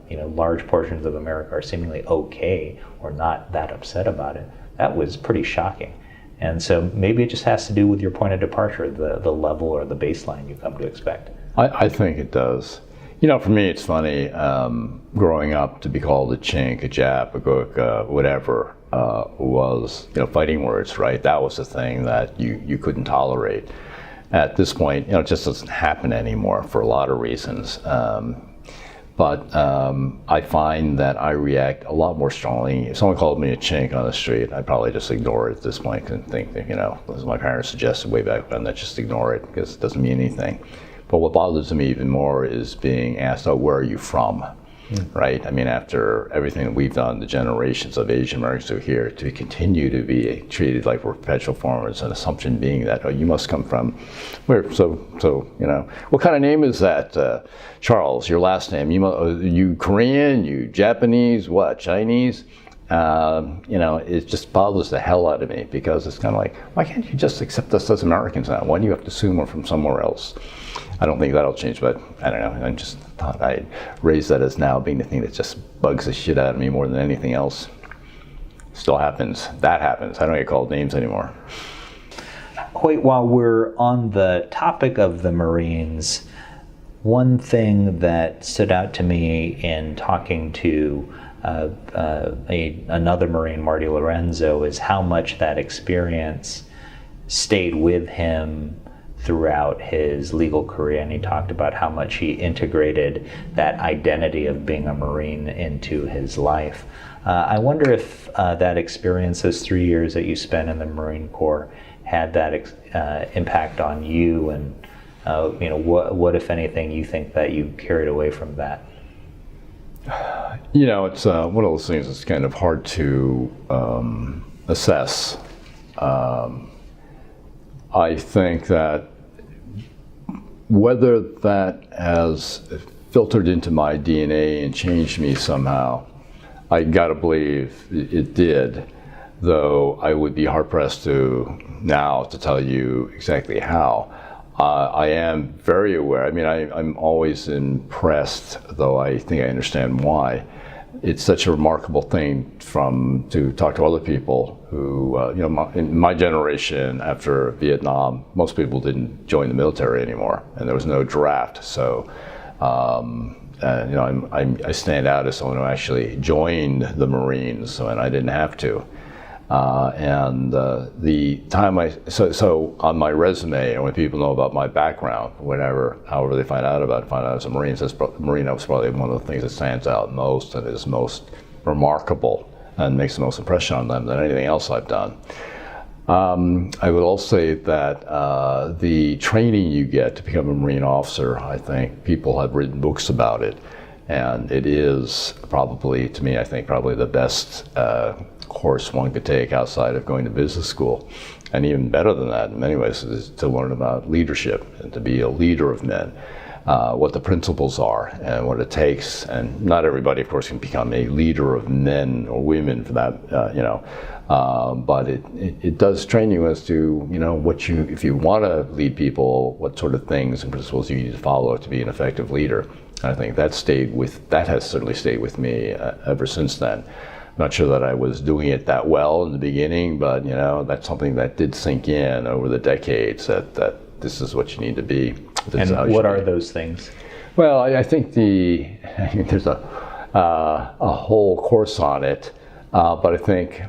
large portions of America are seemingly okay or not that upset about it, that was pretty shocking. And so maybe it just has to do with your point of departure, the level or the baseline you come to expect. I think it does. For me, it's funny, growing up, to be called a chink, a Jap, a Gurkha, whatever, was, fighting words, right? That was the thing that you couldn't tolerate. At this point, it just doesn't happen anymore for a lot of reasons. But I find that I react a lot more strongly. If someone called me a chink on the street, I'd probably just ignore it at this point and think that, as my parents suggested way back then, that just ignore it because it doesn't mean anything. But what bothers me even more is being asked, oh, where are you from? Right? I mean, after everything that we've done, the generations of Asian Americans who are here, to continue to be treated like we're perpetual foreigners, an assumption being that, oh, you must come from where? So what kind of name is that, Charles? Your last name? You Korean? You Japanese? What? Chinese? It just bothers the hell out of me, because it's kind of like, why can't you just accept us as Americans now? Why do you have to assume we're from somewhere else? I don't think that'll change, but I don't know. I just thought I'd raise that as now being the thing that just bugs the shit out of me more than anything else. Still happens. That happens. I don't get called names anymore. Hoyt, while we're on the topic of the Marines, one thing that stood out to me in talking to another Marine, Marty Lorenzo, is how much that experience stayed with him throughout his legal career, and he talked about how much he integrated that identity of being a Marine into his life. I wonder if that experience, those 3 years that you spent in the Marine Corps, had that impact on you, and what, if anything, you think that you carried away from that? It's one of those things that's kind of hard to assess. I think that whether that has filtered into my DNA and changed me somehow, I gotta believe it did, though I would be hard-pressed to tell you exactly how. I am very aware. I mean, I'm always impressed, though I think I understand why. It's such a remarkable thing to talk to other people who, in my generation after Vietnam, most people didn't join the military anymore, and there was no draft. So, I stand out as someone who actually joined the Marines, and I didn't have to. The time so on my resume, and when people know about my background, however they find out as a Marine, Marine was probably one of the things that stands out most and is most remarkable and makes the most impression on them than anything else I've done. I would also say that the training you get to become a Marine officer, I think people have written books about it, and it is probably, to me, I think probably the best course one could take outside of going to business school. And even better than that in many ways is to learn about leadership and to be a leader of men. what the principles are and what it takes. And not everybody, of course, can become a leader of men or women for that, but it does train you as to, if you want to lead people, what sort of things and principles you need to follow to be an effective leader. And I think that has certainly stayed with me ever since then. I'm not sure that I was doing it that well in the beginning, but that's something that did sink in over the decades, that this is what you need to be. And what are those things? Well, I think there's a whole course on it, but I think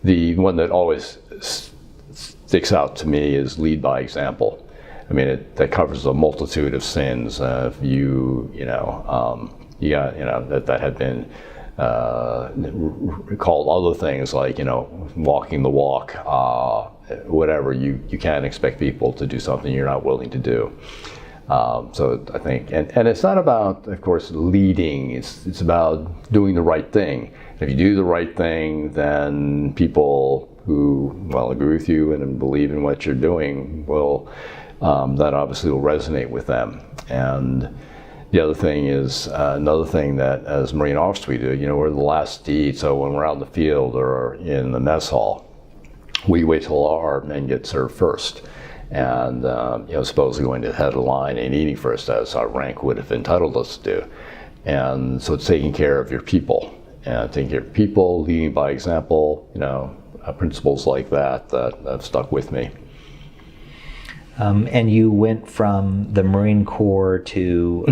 the one that always sticks out to me is lead by example. I mean, that covers a multitude of sins. That had been called other things like, walking the walk, whatever. You can't expect people to do something you're not willing to do. So I think, and it's not about, of course, leading. It's about doing the right thing. If you do the right thing, then people who agree with you and believe in what you're doing that obviously will resonate with them. And the other thing is, another thing that as Marine officers we do, we're the last to eat. So when we're out in the field or in the mess hall, we wait till our men get served first. And, supposedly going to the head of the line and eating first, as our rank would have entitled us to do. And so it's taking care of your people. And taking care of people, leading by example, principles like that have stuck with me. And you went from the Marine Corps to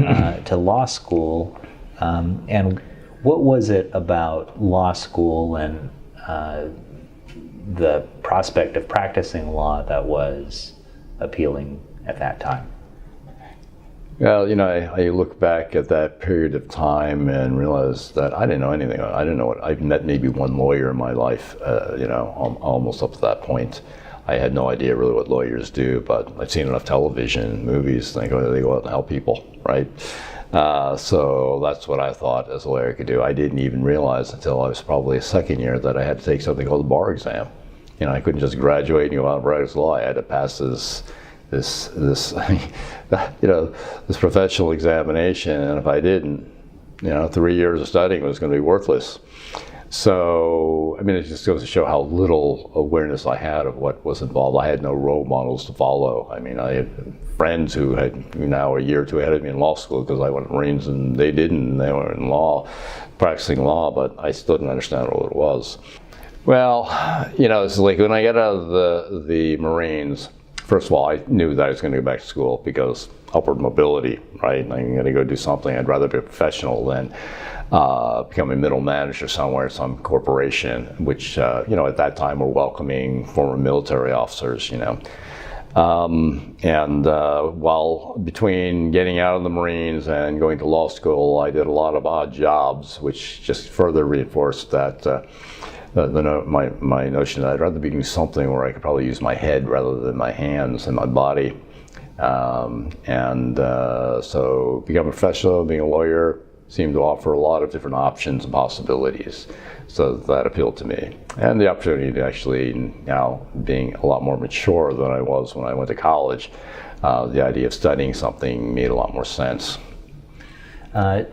law school. And what was it about law school and the prospect of practicing law that was appealing at that time? Well, I look back at that period of time and realize that I didn't know anything. I didn't know what, I've met maybe one lawyer in my life, almost up to that point. I had no idea really what lawyers do, but I've seen enough television, movies, they go out and help people, right? So that's what I thought as a lawyer could do. I didn't even realize until I was probably a second year that I had to take something called the bar exam. I couldn't just graduate and go out and practice law. I had to pass this professional examination, and if I didn't, 3 years of studying was going to be worthless. So, it just goes to show how little awareness I had of what was involved. I had no role models to follow. I had friends who had now a year or two ahead of me in law school because I went to Marines and they didn't, and they were in law, practicing law, but I still didn't understand what it was. Well, it's like when I got out of the Marines, first of all, I knew that I was going to go back to school because upward mobility, right? I'm going to go do something. I'd rather be a professional than become a middle manager somewhere at some corporation, which, at that time were welcoming former military officers, while between getting out of the Marines and going to law school, I did a lot of odd jobs, which just further reinforced that my notion that I'd rather be doing something where I could probably use my head rather than my hands and my body. So becoming a professional, being a lawyer, seemed to offer a lot of different options and possibilities. So that appealed to me. And the opportunity to actually, now being a lot more mature than I was when I went to college, the idea of studying something made a lot more sense.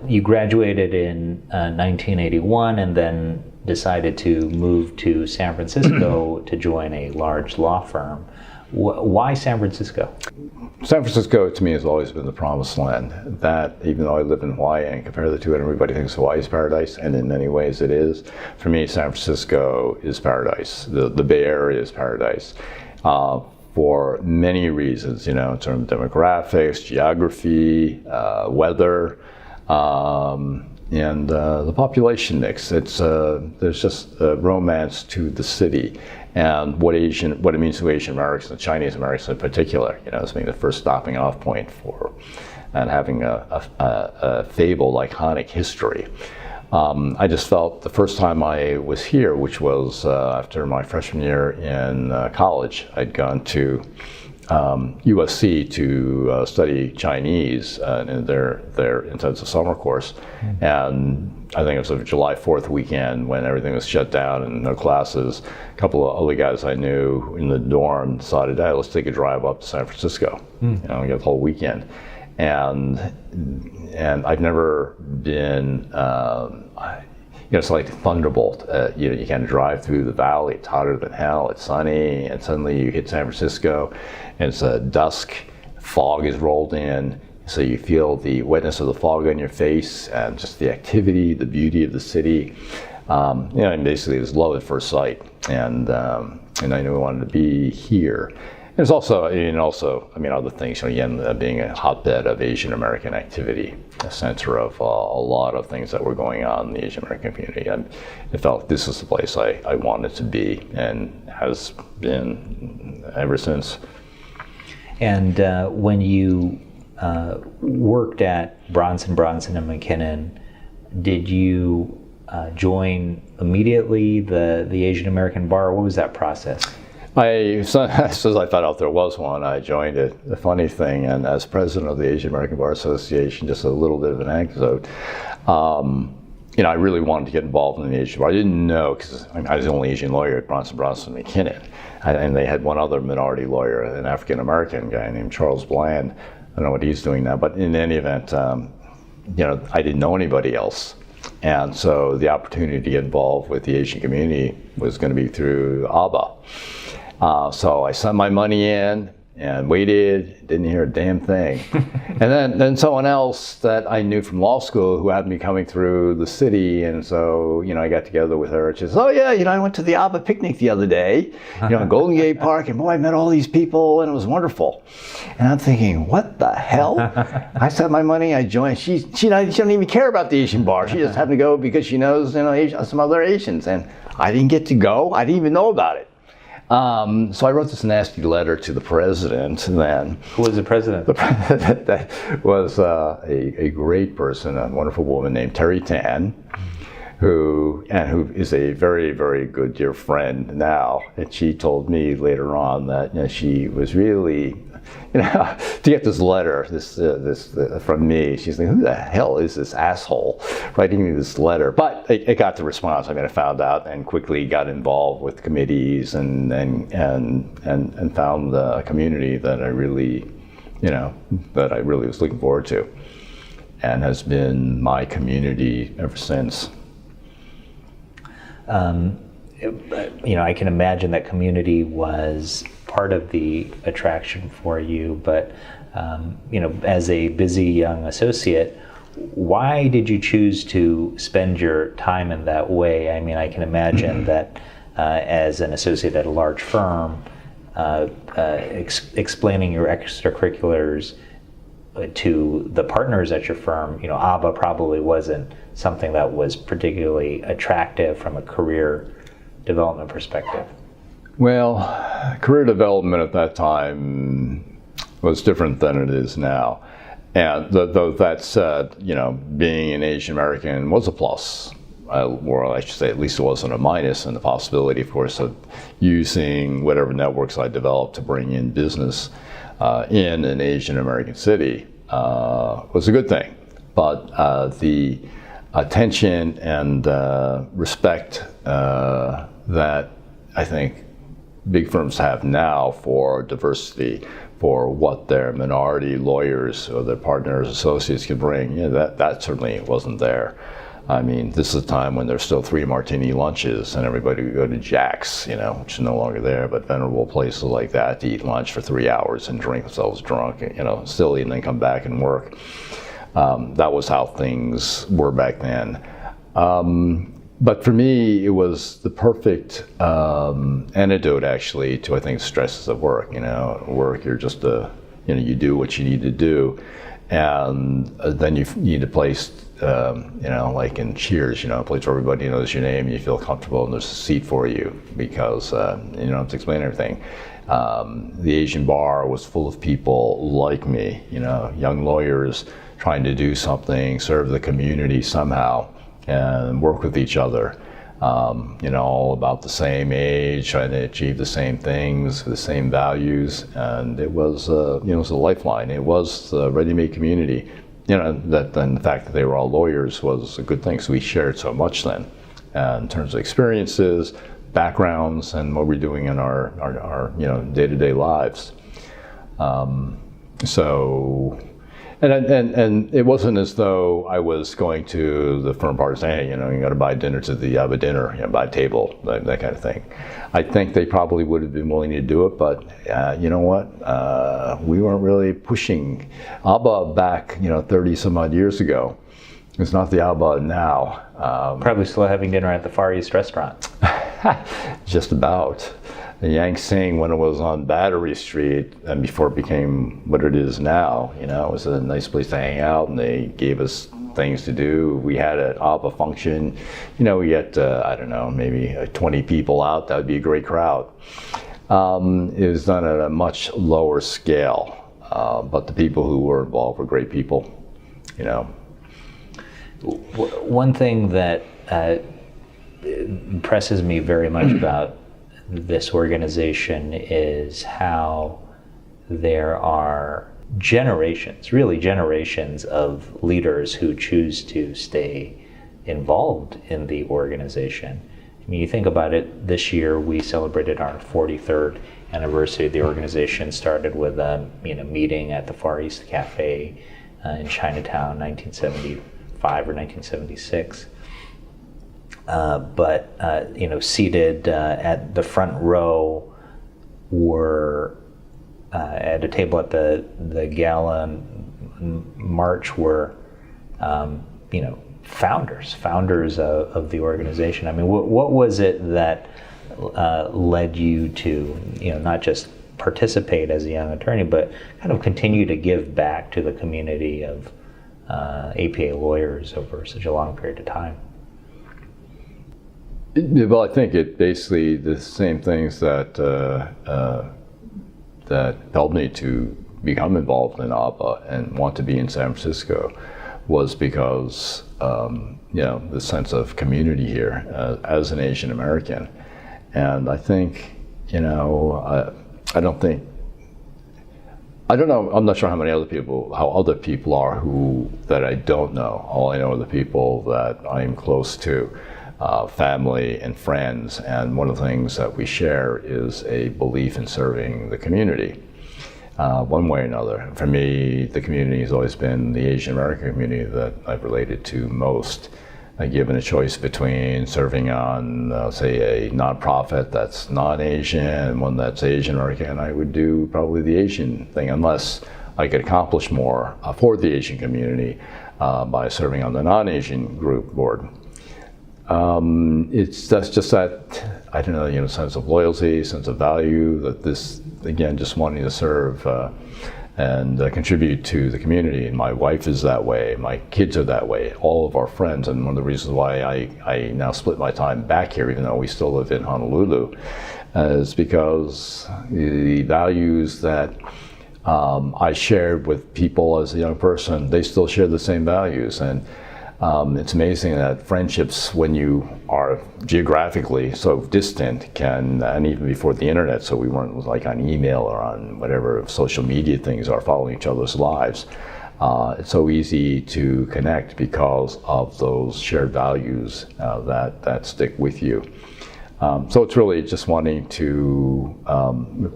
You graduated in 1981 and then decided to move to San Francisco to join a large law firm. Why San Francisco? San Francisco, to me, has always been the promised land. That, even though I live in Hawaii and compare the two, and everybody thinks Hawaii is paradise, and in many ways it is, for me, San Francisco is paradise. The Bay Area is paradise. For many reasons, in terms of demographics, geography, weather, and the population mix. There's just a romance to the city, and what it means to Asian Americans and Chinese Americans in particular. As being the first stopping off point and having a fabled, iconic history. I just felt the first time I was here, which was after my freshman year in college, I'd gone to USC to study Chinese in their intensive summer course, and I think it was a July 4th weekend when everything was shut down and no classes. A couple of other guys I knew in the dorm decided, hey, let's take a drive up to San Francisco. You know, we got the whole weekend. And I've never been, you know, it's like Thunderbolt. You know, you kind of drive through the valley, it's hotter than hell, it's sunny, and suddenly you hit San Francisco, and it's dusk, fog is rolled in, so you feel the wetness of the fog on your face, and just the activity, the beauty of the city. You know, and basically it was love at first sight, and I knew I wanted to be here. There's also, I mean, other things, you know, again, being a hotbed of Asian American activity, a center of a lot of things that were going on in the Asian American community. I felt like this is the place I wanted to be, and has been ever since. And when you worked at Bronson and McKinnon, did you join immediately the Asian American Bar? What was that process? As soon as I found out there was one, I joined it. The funny thing, and as president of the Asian American Bar Association, just a little bit of an anecdote, you know, I really wanted to get involved in the Asian Bar. I didn't know, because I was the only Asian lawyer at Bronson McKinnon, and they had one other minority lawyer, an African American guy named Charles Bland. I don't know what he's doing now, but in any event, you know, I didn't know anybody else. And so the opportunity to get involved with the Asian community was going to be through APAHM. So I sent my money in and waited, didn't hear a damn thing. And then someone else that I knew from law school who happened to be coming through the city, and so, you know, I got together with her. She says, oh yeah, you know, I went to the APAHM picnic the other day, you know, in Golden Gate Park, and boy, I met all these people, and it was wonderful. And I'm thinking, what the hell? I sent my money, I joined. She doesn't even care about the Asian Bar. She just happened to go because she knows, you know, some other Asians, and I didn't get to go. I didn't even know about it. So I wrote this nasty letter to the president then. Who was the president? The president that was a great person, a wonderful woman named Terry Tan, who is a very, very good dear friend now. And she told me later on that, you know, she was really, you know, to get this letter, from me, she's like, who the hell is this asshole writing me this letter? But it got the response. I mean, I found out and quickly got involved with committees and found a community that I really, you know, that I really was looking forward to, and has been my community ever since. You know, I can imagine that community was part of the attraction for you, but you know, as a busy young associate, why did you choose to spend your time in that way? I mean, I can imagine that as an associate at a large firm, explaining your extracurriculars to the partners at your firm, you know, APAHM probably wasn't something that was particularly attractive from a career development perspective. Well, career development at that time was different than it is now. And though that said, you know, being an Asian American was a plus, or I should say at least it wasn't a minus, and the possibility, of course, of using whatever networks I developed to bring in business in an Asian American city was a good thing. But the attention and respect that I think big firms have now for diversity, for what their minority lawyers or their partners, associates can bring, you know, that certainly wasn't there. I mean, this is a time when there's still 3 martini lunches and everybody would go to Jack's, you know, which is no longer there, but venerable places like that to eat lunch for 3 hours and drink themselves drunk, you know, silly, and then come back and work. That was how things were back then. But for me, it was the perfect antidote, actually, to, I think, stresses of work. You know, at work, you're just you know, you do what you need to do, and then you need a place, you know, like in Cheers, you know, a place where everybody knows your name, you feel comfortable, and there's a seat for you, because you don't have to explain everything. The Asian Bar was full of people like me, you know, young lawyers trying to do something, serve the community somehow, and work with each other, you know, all about the same age, trying to achieve the same things, the same values, and it was, you know, it was a lifeline. It was the ready-made community that then the fact that they were all lawyers was a good thing. So we shared so much then, in terms of experiences, backgrounds, and what we're doing in our day-to-day lives. And it wasn't as though I was going to the firm party saying, hey, you got to buy dinner to the dinner, buy a table, that kind of thing. I think they probably would have been willing to do it, but you know what? We weren't really pushing. APAHM back, 30 some odd years ago, it's not the APAHM now. Probably still having dinner at the Far East restaurant. Just about. The Yangtze, when it was on Battery Street, and before it became what it is now, it was a nice place to hang out, and they gave us things to do. We had an APAHM function. We get, I don't know, maybe 20 people out. That would be a great crowd. It was done at a much lower scale, but the people who were involved were great people, One thing that impresses me very much about this organization is how there are really generations of leaders who choose to stay involved in the organization. I mean, you think about it, this year we celebrated our 43rd anniversary of the organization. Started with a meeting at the Far East Cafe in Chinatown, 1975 or 1976. But seated at the front row were at a table at the gala march were founders of the organization. I mean, what was it that led you to not just participate as a young attorney, but kind of continue to give back to the community of APA lawyers over such a long period of time? Well, I think it basically the same things that helped me to become involved in APAHM and want to be in San Francisco was because the sense of community here as an Asian American, and I think I don't know. I'm not sure how other people are that I don't know. All I know are the people that I am close to. Family and friends, and one of the things that we share is a belief in serving the community one way or another. For me, the community has always been the Asian American community that I've related to most. Given a choice between serving on, say, a nonprofit that's non-Asian and one that's Asian American, I would do probably the Asian thing, unless I could accomplish more for the Asian community by serving on the non-Asian group board. That's just that, I don't know, sense of loyalty, sense of value, that this, again, just wanting to serve and contribute to the community. And my wife is that way, my kids are that way, all of our friends. And one of the reasons why I now split my time back here, even though we still live in Honolulu, is because the values that I shared with people as a young person, they still share the same values. And it's amazing that friendships, when you are geographically so distant, and even before the internet, so we weren't like on email or on whatever social media things are, following each other's lives, it's so easy to connect because of those shared values that stick with you. So it's really just wanting to,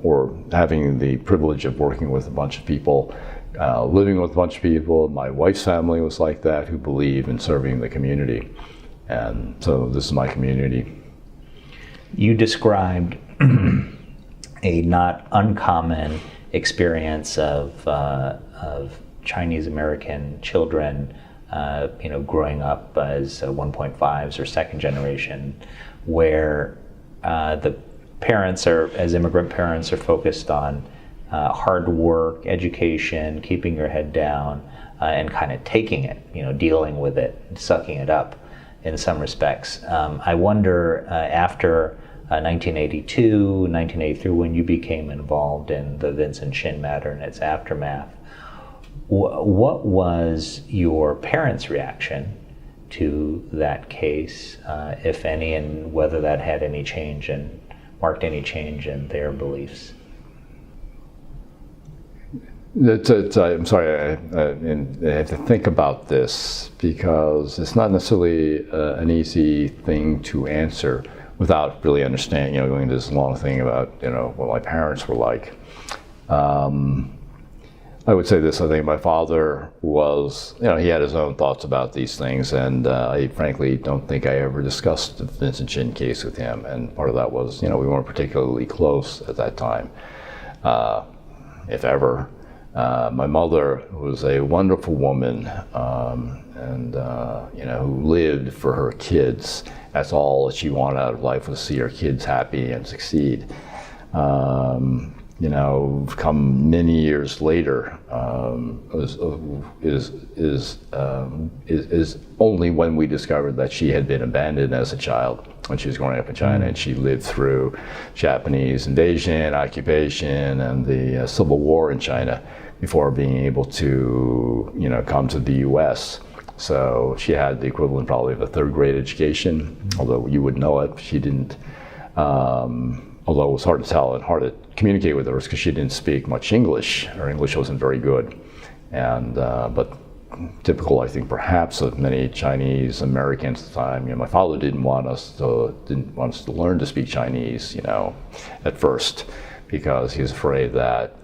or having the privilege of working with a bunch of people, living with a bunch of people. My wife's family was like that, who believe in serving the community. And so this is my community. You described a not uncommon experience of Chinese American children, growing up as 1.5s or second generation, where the parents as immigrant parents, are focused on hard work, education, keeping your head down, and kind of taking it, dealing with it, sucking it up in some respects. I wonder, after 1982, 1983, when you became involved in the Vincent Chin matter and its aftermath, what was your parents' reaction to that case, if any, and whether that had any change and marked any change in their beliefs? I'm sorry, I have to think about this because it's not necessarily an easy thing to answer without really understanding, going into this long thing about, what my parents were like. I would say this, I think my father was, he had his own thoughts about these things, and I frankly don't think I ever discussed the Vincent Chin case with him, and part of that was, we weren't particularly close at that time, if ever. My mother was a wonderful woman, and who lived for her kids. That's all that she wanted out of life, was to see her kids happy and succeed. Come many years later, is only when we discovered that she had been abandoned as a child when she was growing up in China, and she lived through Japanese invasion, occupation, and the Civil War in China before being able to, come to the U.S. So she had the equivalent probably of a third grade education, although you would know it. She didn't, although it was hard to tell and hard to communicate with her because she didn't speak much English. Her English wasn't very good. And, but typical, I think, perhaps of many Chinese Americans at the time, my father didn't want us to learn to speak Chinese, at first, because he was afraid that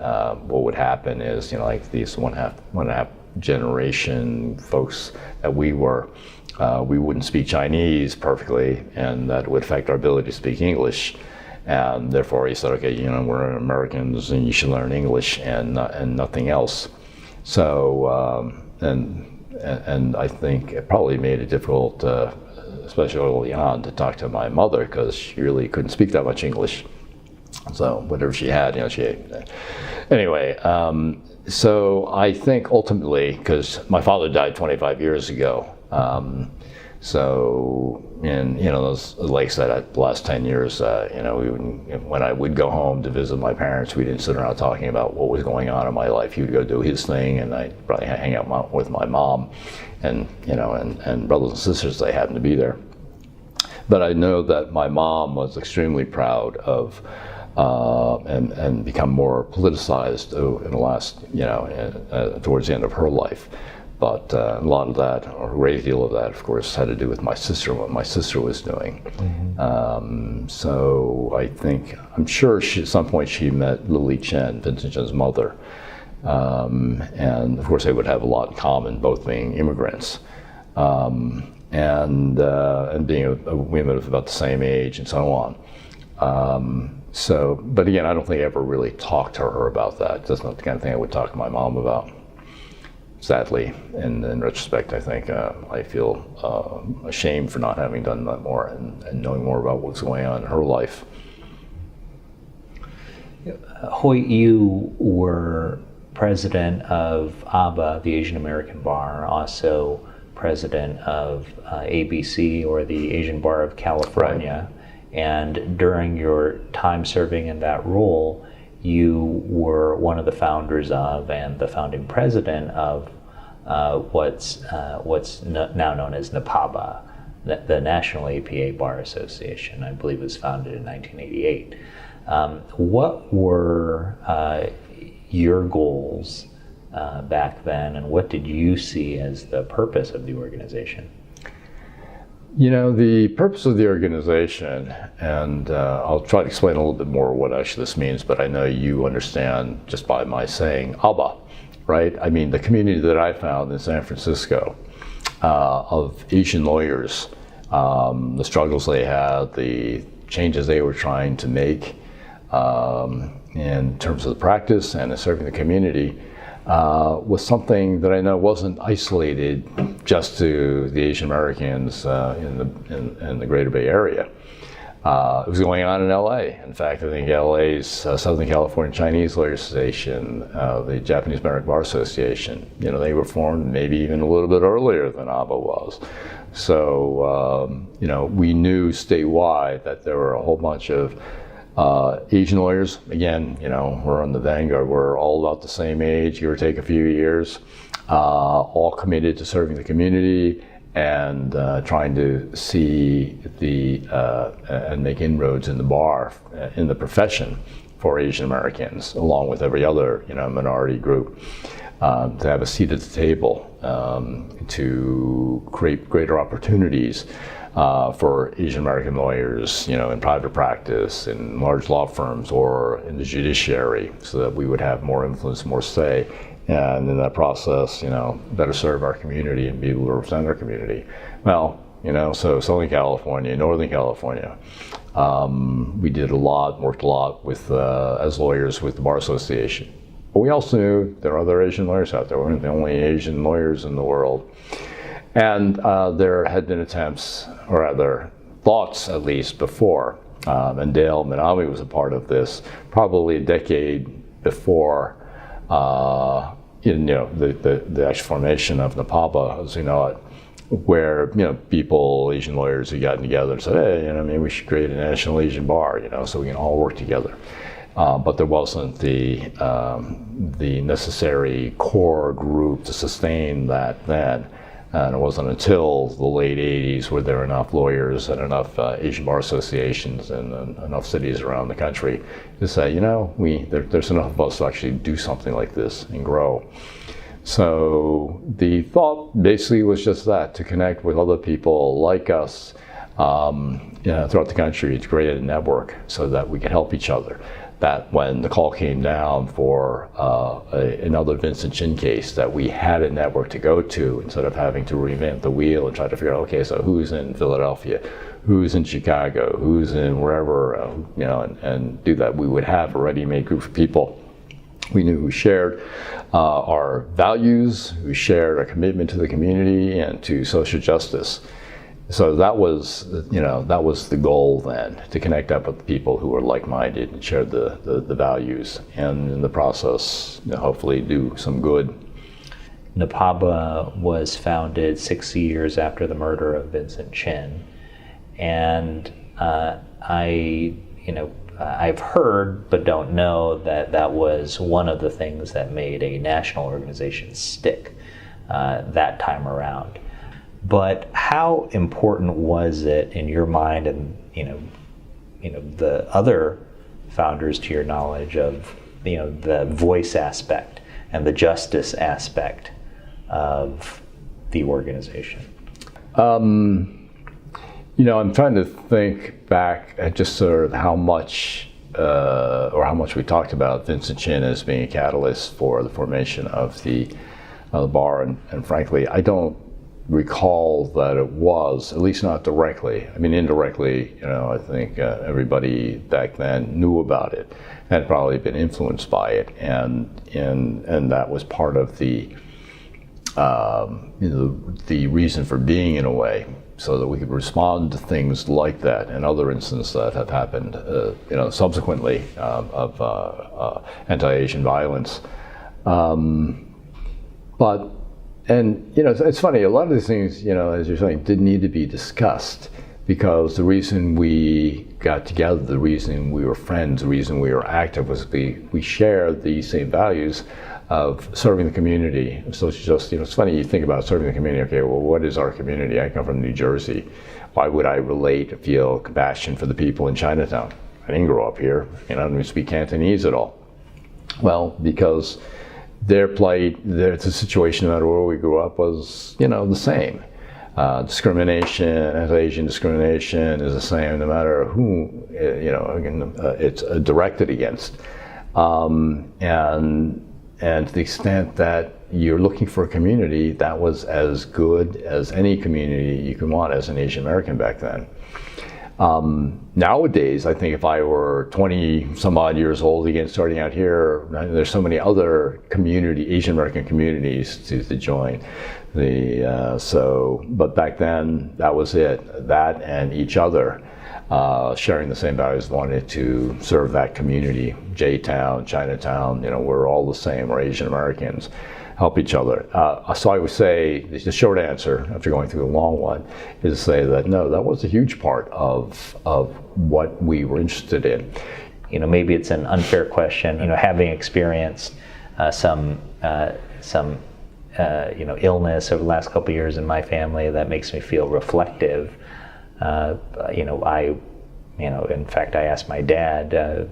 what would happen is, like these one and a half generation folks that we were, we wouldn't speak Chinese perfectly, and that would affect our ability to speak English. And therefore he said, okay, we're Americans and you should learn English and nothing else. So, and I think it probably made it difficult, especially early on, to talk to my mother because she really couldn't speak that much English. So whatever she had, anyway, so I think ultimately, because my father died 25 years ago, so, and those, like I said, the last 10 years, when I would go home to visit my parents, we didn't sit around talking about what was going on in my life. He would go do his thing, and I'd probably hang out with my mom, and and brothers and sisters, they happened to be there. But I know that my mom was extremely proud of, and become more politicized in the last, towards the end of her life. But a lot of that, or a great deal of that, of course, had to do with my sister, what my sister was doing. Mm-hmm. So I'm sure at some point she met Lily Chen, Vincent Chen's mother. And of course they would have a lot in common, both being immigrants. And being a women of about the same age and so on. But again, I don't think I ever really talked to her about that. That's not the kind of thing I would talk to my mom about. Sadly, in retrospect, I think I feel ashamed for not having done that more and knowing more about what's going on in her life. Hoyt, you were president of APAHM, the Asian American Bar, also president of ABC, or the Asian Bar of California. Right. And during your time serving in that role, you were one of the founders of and the founding president of what's now known as NAPABA, the National APA Bar Association. I believe it was founded in 1988. What were your goals back then, and what did you see as the purpose of the organization? The purpose of the organization, and I'll try to explain a little bit more what actually this means, but I know you understand just by my saying APAHM, right? I mean, the community that I found in San Francisco of Asian lawyers, the struggles they had, the changes they were trying to make in terms of the practice and in serving the community, was something that I know wasn't isolated just to the Asian Americans in the Greater Bay Area. It was going on in LA. In fact, I think LA's Southern California Chinese Lawyers Association, the Japanese American Bar Association, they were formed maybe even a little bit earlier than APAHM was. So, we knew statewide that there were a whole bunch of Asian lawyers. Again, we're on the vanguard. We're all about the same age, give or take a few years, all committed to serving the community and trying to see and make inroads in the bar, in the profession, for Asian Americans, along with every other minority group, to have a seat at the table, to create greater opportunities for Asian American lawyers, in private practice, in large law firms, or in the judiciary, so that we would have more influence, more say, and in that process, better serve our community and be able to represent our community. Well, so Southern California, Northern California, we did worked a lot with, as lawyers with the Bar Association. But we also knew there are other Asian lawyers out there. We weren't the only Asian lawyers in the world. And there had been attempts, or rather thoughts at least before, and Dale Minami was a part of this, probably a decade before the actual formation of NAPABA, as we know it, where people, Asian lawyers, who gotten together and said, hey, maybe we should create a national Asian bar, so we can all work together. But there wasn't the necessary core group to sustain that then. And it wasn't until the late 80s where there were enough lawyers and enough Asian bar associations in enough cities around the country to say, there's enough of us to actually do something like this and grow. So the thought basically was just that, to connect with other people like us throughout the country, to create a network so that we could help each other. That when the call came down for another Vincent Chin case, that we had a network to go to instead of having to reinvent the wheel and try to figure out, okay, so who's in Philadelphia, who's in Chicago, who's in wherever, and do that. We would have a ready-made group of people we knew who shared our values, who shared our commitment to the community and to social justice. So that was, the goal then, to connect up with people who were like-minded and shared the values, and in the process, hopefully do some good. NAPABA was founded 6 years after the murder of Vincent Chin, and I've heard but don't know that was one of the things that made a national organization stick that time around. But how important was it in your mind, and the other founders, to your knowledge, of the voice aspect and the justice aspect of the organization? I'm trying to think back at just sort of how much we talked about Vincent Chin as being a catalyst for the formation of the bar, and frankly, I don't recall that it was, at least not directly. I mean, indirectly, I think everybody back then knew about it, had probably been influenced by it, and that was part of the reason for being, in a way, so that we could respond to things like that and other instances that have happened, subsequently of anti-Asian violence. It's funny, a lot of these things, as you're saying, didn't need to be discussed, because the reason we got together, the reason we were friends, the reason we were active was we shared the same values of serving the community. So it's just, it's funny, you think about serving the community, okay, well, what is our community? I come from New Jersey. Why would I feel compassion for the people in Chinatown? I didn't grow up here, I don't even speak Cantonese at all. Well, because their plight, the situation no matter where we grew up was, the same. Discrimination, anti-Asian discrimination is the same no matter who, it's directed against. And to the extent that you're looking for a community, that was as good as any community you could want as an Asian American back then. Nowadays, I think if I were 20 some odd years old again, starting out here, there's so many other Asian American communities to join. But back then, that was it. That and each other, sharing the same values, wanted to serve that community. J-Town, Chinatown, we're all the same. We're Asian Americans. Help each other. So I would say, the short answer, after going through the long one, is to say that no, that was a huge part of what we were interested in. Maybe it's an unfair question. Having experienced some illness over the last couple of years in my family, that makes me feel reflective. I In fact, I asked my dad a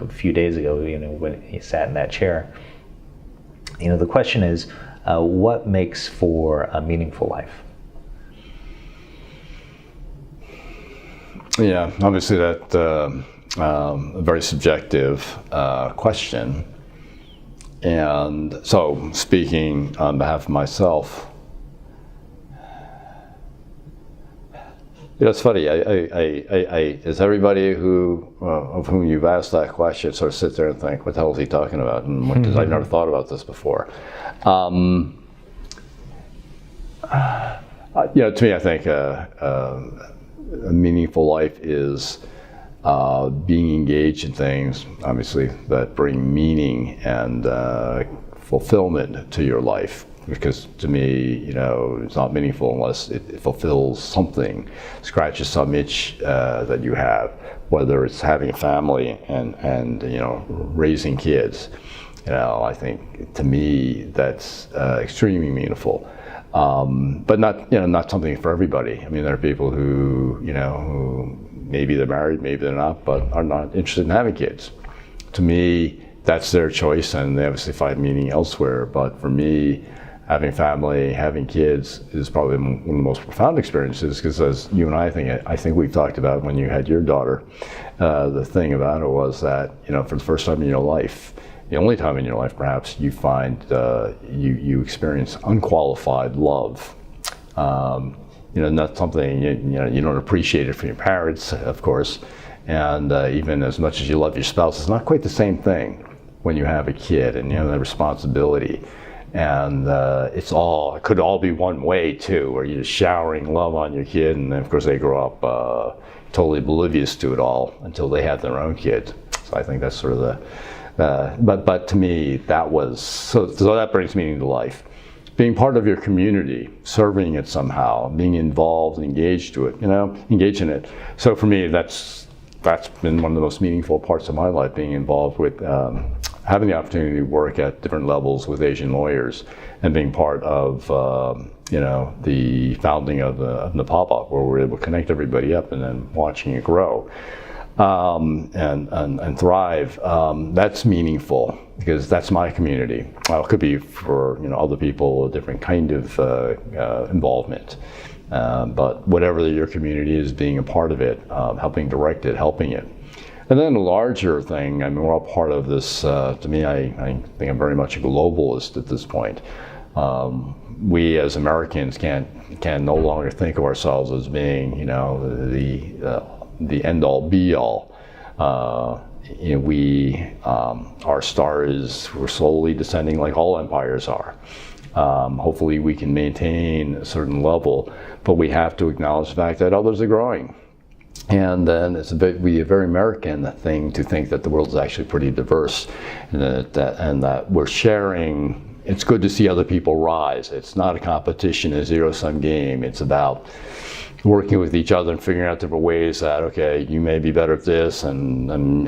few days ago, when he sat in that chair, the question is, what makes for a meaningful life? Yeah, obviously that a very subjective question. And so, speaking on behalf of myself, it's funny. I as everybody of whom you've asked that question sort of sit there and think, what the hell is he talking about? And I've never thought about this before. To me, I think a meaningful life is being engaged in things, obviously, that bring meaning and fulfillment to your life. Because to me, it's not meaningful unless it fulfills something, scratches some itch that you have, whether it's having a family and raising kids. I think to me that's extremely meaningful, but not something for everybody. I mean, there are people who maybe they're married, maybe they're not, but are not interested in having kids. To me, that's their choice, and they obviously find meaning elsewhere. But for me, having family, having kids is probably one of the most profound experiences, because as you and I think we've talked about when you had your daughter, the thing about it was that, for the first time in your life, the only time in your life perhaps, you find, you experience unqualified love. Not something, you don't appreciate it from your parents, of course, and even as much as you love your spouse, it's not quite the same thing when you have a kid and the responsibility. And it could all be one way too, where you're just showering love on your kid, and then of course they grow up totally oblivious to it all until they have their own kid. So I think that's sort of but to me that was, so that brings meaning to life. Being part of your community, serving it somehow, being involved, engaged in it. So for me, that's been one of the most meaningful parts of my life, being involved with having the opportunity to work at different levels with Asian lawyers, and being part of the founding of NAPABA, where we're able to connect everybody up and then watching it grow and thrive. That's meaningful, because that's my community. Well, it could be for other people a different kind of involvement, but whatever your community is, being a part of it, helping direct it, helping it. And then the larger thing, I mean, we're all part of this. To me, I think I'm very much a globalist at this point. We as Americans can no longer think of ourselves as being, the end-all, be-all. Our star we're slowly descending like all empires are. Hopefully we can maintain a certain level, but we have to acknowledge the fact that others are growing. And then it's a very American thing to think that the world is actually pretty diverse, and that we're sharing. It's good to see other people rise. It's not a competition, a zero-sum game. It's about working with each other and figuring out different ways that, okay, you may be better at this, and I'm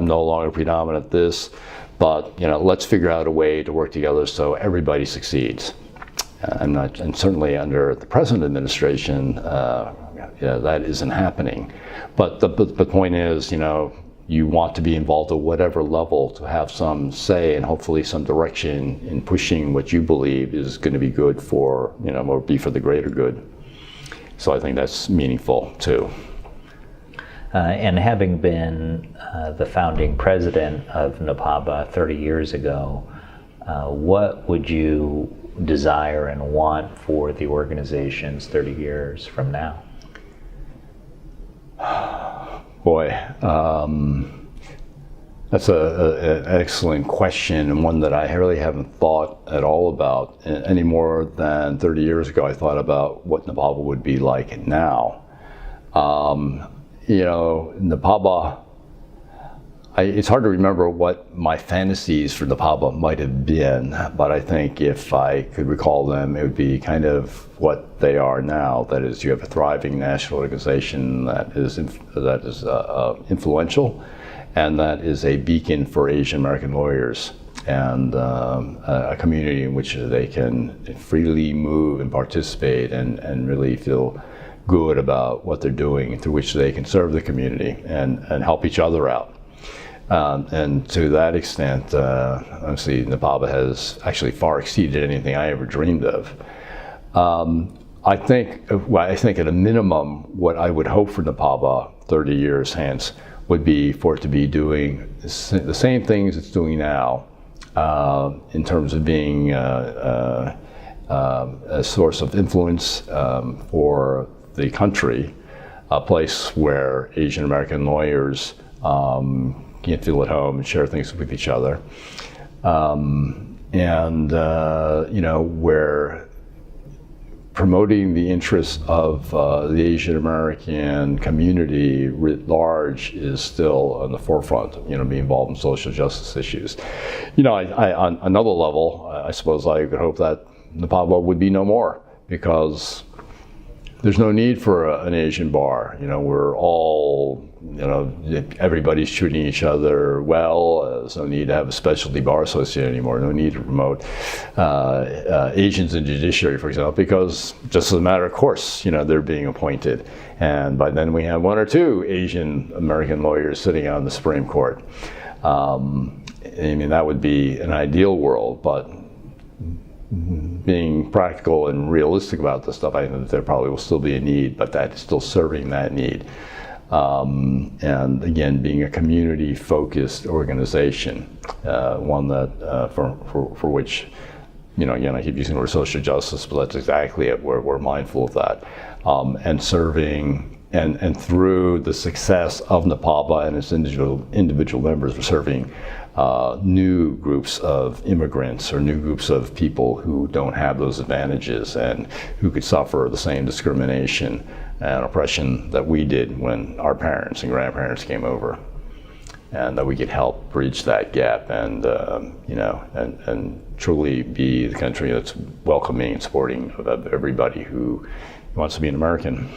no longer predominant at this, but let's figure out a way to work together so everybody succeeds. And certainly under the present administration, that isn't happening. But the point is, you want to be involved at whatever level to have some say and hopefully some direction in pushing what you believe is going to be good for, or be for the greater good. So I think that's meaningful too. And having been the founding president of NAPABA 30 years ago, what would you desire and want for the organizations 30 years from now? Boy, that's an excellent question, and one that I really haven't thought at all about any more than 30 years ago. I thought about what NAPABA would be like now. NAPABA, it's hard to remember what my fantasies for NAPABA might have been, but I think if I could recall them, it would be kind of what they are now. That is, you have a thriving national organization that is influential, and that is a beacon for Asian American lawyers, and a community in which they can freely move and participate and really feel good about what they're doing, through which they can serve the community and help each other out. And to that extent, obviously, NAPABA has actually far exceeded anything I ever dreamed of. I think at a minimum, what I would hope for NAPABA 30 years hence would be for it to be doing the same things it's doing now, in terms of being a source of influence for the country, a place where Asian American lawyers can feel at home and share things with each other, where promoting the interests of the Asian American community writ large is still on the forefront, be involved in social justice issues. On another level, I suppose I would hope that NAPABA would be no more, because there's no need for an Asian bar. We're all, everybody's treating each other well. There's no need to have a specialty bar association anymore. No need to promote Asians in judiciary, for example, because just as a matter of course, they're being appointed. And by then we have 1 or 2 Asian American lawyers sitting on the Supreme Court. That would be an ideal world, but being practical and realistic about this stuff, I think that there probably will still be a need, but that's still serving that need. And again, being a community-focused organization, one that for which, again, I keep using the word social justice, but that's exactly it. We're mindful of that, and serving. And through the success of NAPABA and its individual members, we're serving new groups of immigrants or new groups of people who don't have those advantages and who could suffer the same discrimination and oppression that we did when our parents and grandparents came over, and that we could help bridge that gap and and truly be the country that's welcoming and supporting of everybody who wants to be an American.